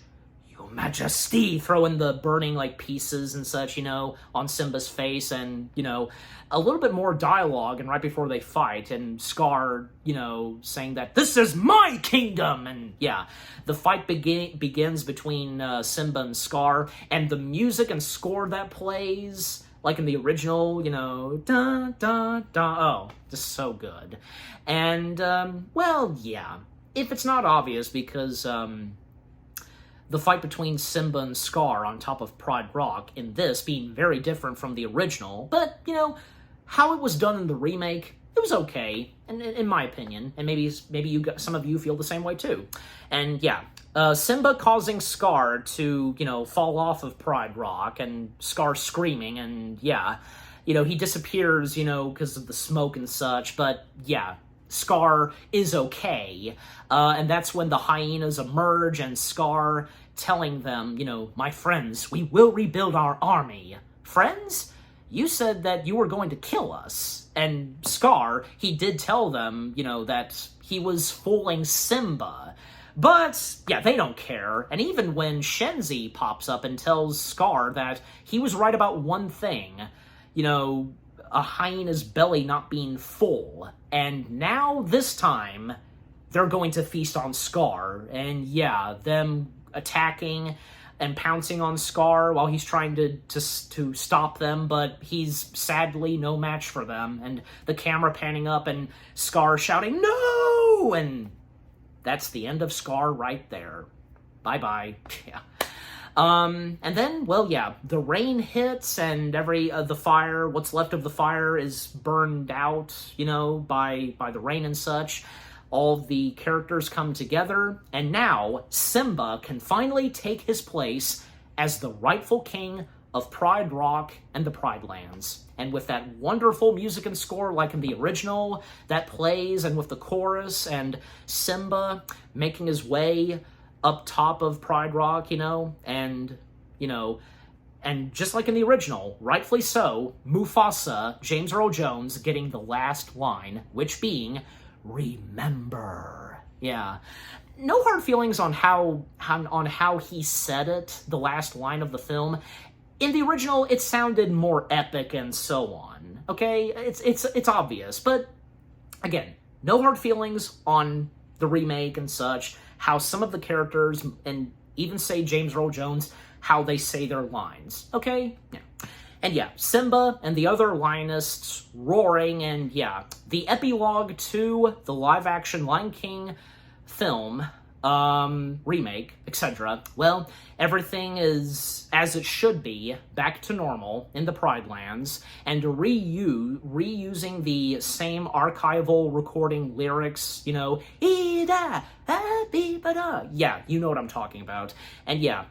Your Majesty, throwing the burning, like, pieces and such, you know, on Simba's face, and, you know, a little bit more dialogue, and right before they fight, and Scar, you know, saying that, this is my kingdom, and, yeah, the fight begins between Simba and Scar, and the music and score that plays, like in the original, you know, da, da, da, oh, just so good. And, well, yeah, if it's not obvious, because, the fight between Simba and Scar on top of Pride Rock in this being very different from the original, but, you know, how it was done in the remake, it was okay, in my opinion, and maybe some of you feel the same way too. And yeah, Simba causing Scar to, you know, fall off of Pride Rock, and Scar screaming, and yeah, you know, he disappears, you know, because of the smoke and such, but yeah, Scar is okay, and that's when the hyenas emerge, and Scar telling them, you know, my friends, we will rebuild our army. Friends? You said that you were going to kill us. And Scar, he did tell them, you know, that he was fooling Simba. But, yeah, they don't care. And even when Shenzi pops up and tells Scar that he was right about one thing, you know, a hyena's belly not being full. And now, this time, they're going to feast on Scar. And yeah, them attacking, and pouncing on Scar while he's trying to stop them, but he's sadly no match for them. And the camera panning up and Scar shouting, "No!" And that's the end of Scar right there. Bye-bye. Yeah. And then, well, yeah, the rain hits and the fire, what's left of the fire is burned out, by the rain and such. All of the characters come together, and now Simba can finally take his place as the rightful king of Pride Rock and the Pride Lands. And with that wonderful music and score like in the original that plays, and with the chorus, and Simba making his way up top of Pride Rock, and just like in the original, rightfully so, Mufasa, James Earl Jones, getting the last line, which being, "Remember." Yeah. No hard feelings on how he said it, the last line of the film. In the original, it sounded more epic and so on. Okay? It's obvious, but again, no hard feelings on the remake and such, how some of the characters, and even say James Earl Jones, how they say their lines. Okay? Yeah. And yeah, Simba and the other lionists roaring, and yeah, the epilogue to the live-action Lion King film, remake, etc. Well, everything is as it should be, back to normal in the Pride Lands, and reusing the same archival recording lyrics, "Ida, happy bada." Yeah, you know what I'm talking about. And yeah,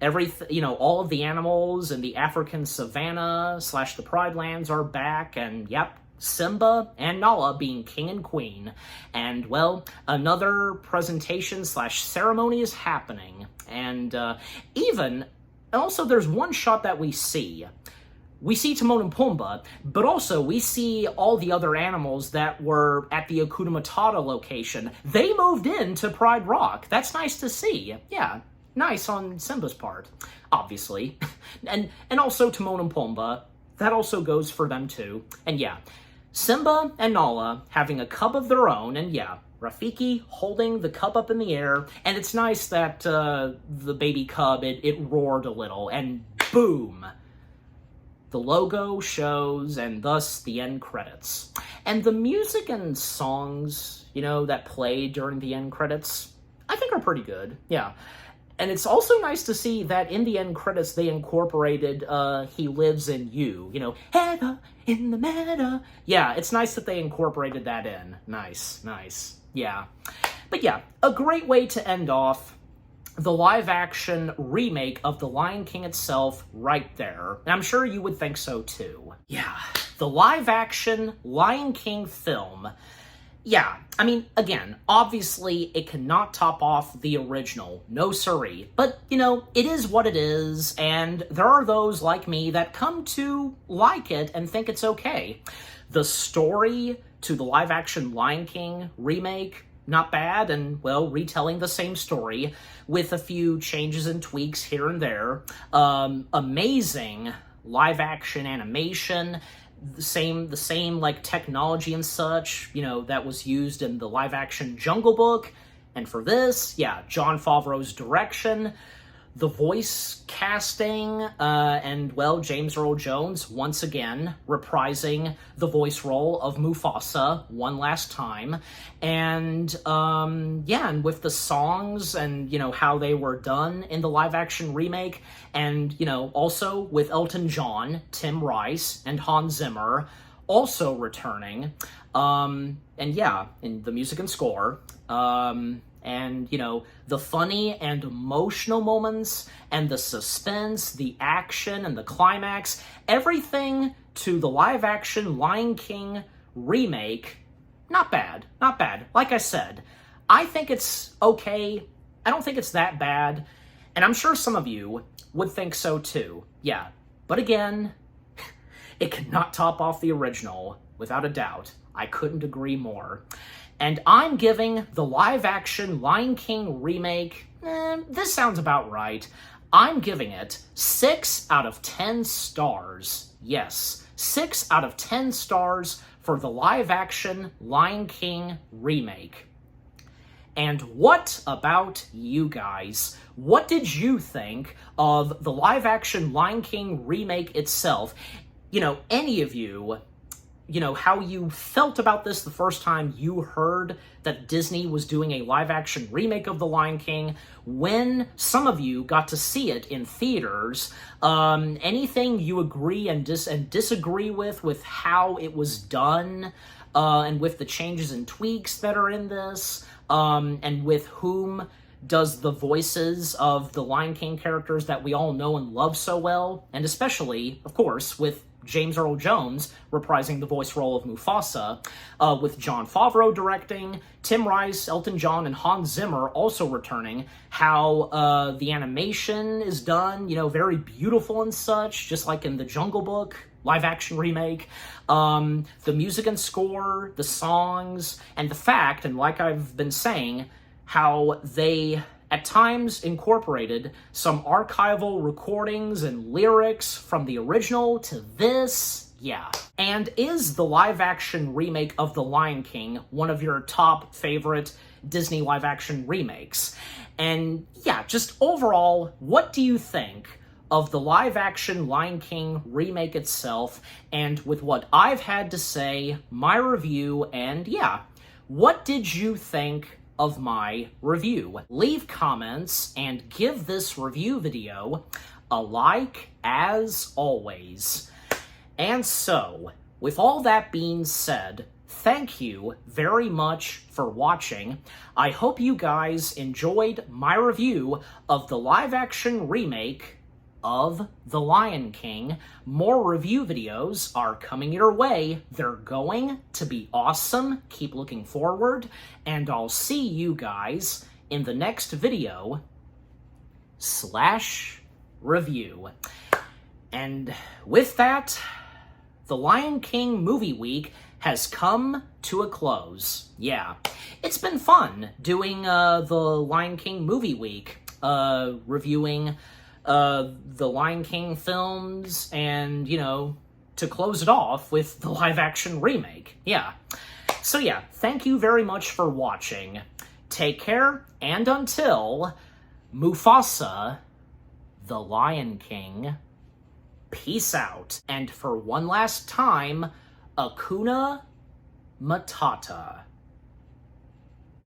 all of the animals in the African savannah / the Pride Lands are back, and yep, Simba and Nala being king and queen. And, well, another presentation / ceremony is happening. And also there's one shot that we see. We see Timon and Pumbaa, but also we see all the other animals that were at the Hakuna Matata location. They moved into Pride Rock. That's nice to see. Yeah. Nice on Simba's part, obviously. and also Timon and Pumbaa, that also goes for them too. And yeah, Simba and Nala having a cub of their own, and yeah, Rafiki holding the cub up in the air, and it's nice that the baby cub, it roared a little, and boom! The logo shows, and thus the end credits. And the music and songs, that play during the end credits, I think are pretty good, yeah. And it's also nice to see that in the end credits they incorporated He Lives in You, Heather in the meadow. Yeah, it's nice that they incorporated that in. Nice, yeah. But yeah, a great way to end off the live-action remake of The Lion King itself right there. And I'm sure you would think so too. Yeah, the live-action Lion King film. Yeah, I mean, again, obviously it cannot top off the original, no siree, but, it is what it is, and there are those like me that come to like it and think it's okay. The story to the live-action Lion King remake, not bad, and, well, retelling the same story with a few changes and tweaks here and there. Amazing live-action animation, the same like technology and such, that was used in the live-action Jungle Book. And for this, yeah, Jon Favreau's direction, the voice casting, and, well, James Earl Jones, once again, reprising the voice role of Mufasa one last time. And, yeah, and with the songs and, how they were done in the live-action remake, and, also with Elton John, Tim Rice, and Hans Zimmer also returning, and, yeah, in the music and score, and, the funny and emotional moments, and the suspense, the action, and the climax, everything to the live-action Lion King remake, not bad. Like I said, I think it's okay. I don't think it's that bad, and I'm sure some of you would think so too. Yeah, but again, it cannot top off the original, without a doubt. I couldn't agree more. And I'm giving the live-action Lion King remake, this sounds about right. I'm giving it 6 out of 10 stars. Yes, 6 out of 10 stars for the live-action Lion King remake. And what about you guys? What did you think of the live-action Lion King remake itself? You know, any of you, how you felt about this the first time you heard that Disney was doing a live-action remake of The Lion King, when some of you got to see it in theaters, anything you agree and disagree with how it was done, and with the changes and tweaks that are in this, and with whom does the voices of the Lion King characters that we all know and love so well, and especially, of course, with James Earl Jones reprising the voice role of Mufasa, with Jon Favreau directing, Tim Rice, Elton John, and Hans Zimmer also returning, how the animation is done, very beautiful and such, just like in the Jungle Book live-action remake, the music and score, the songs, and the fact, and like I've been saying, how they at times incorporated some archival recordings and lyrics from the original to this. Yeah. And is the live-action remake of The Lion King one of your top favorite Disney live-action remakes? And yeah, just overall, what do you think of the live-action Lion King remake itself, and with what I've had to say, my review, and yeah, what did you think of my review? Leave comments and give this review video a like as always. And so, with all that being said, thank you very much for watching. I hope you guys enjoyed my review of the live-action remake of The Lion King. More review videos are coming your way. They're going to be awesome. Keep looking forward, and I'll see you guys in the next video / review. And with that, the Lion King movie week has come to a close. Yeah, it's been fun doing the Lion King movie week, reviewing the Lion King films, and, to close it off with the live-action remake. Yeah. So yeah, thank you very much for watching. Take care, and until Mufasa, the Lion King, peace out. And for one last time, Hakuna Matata.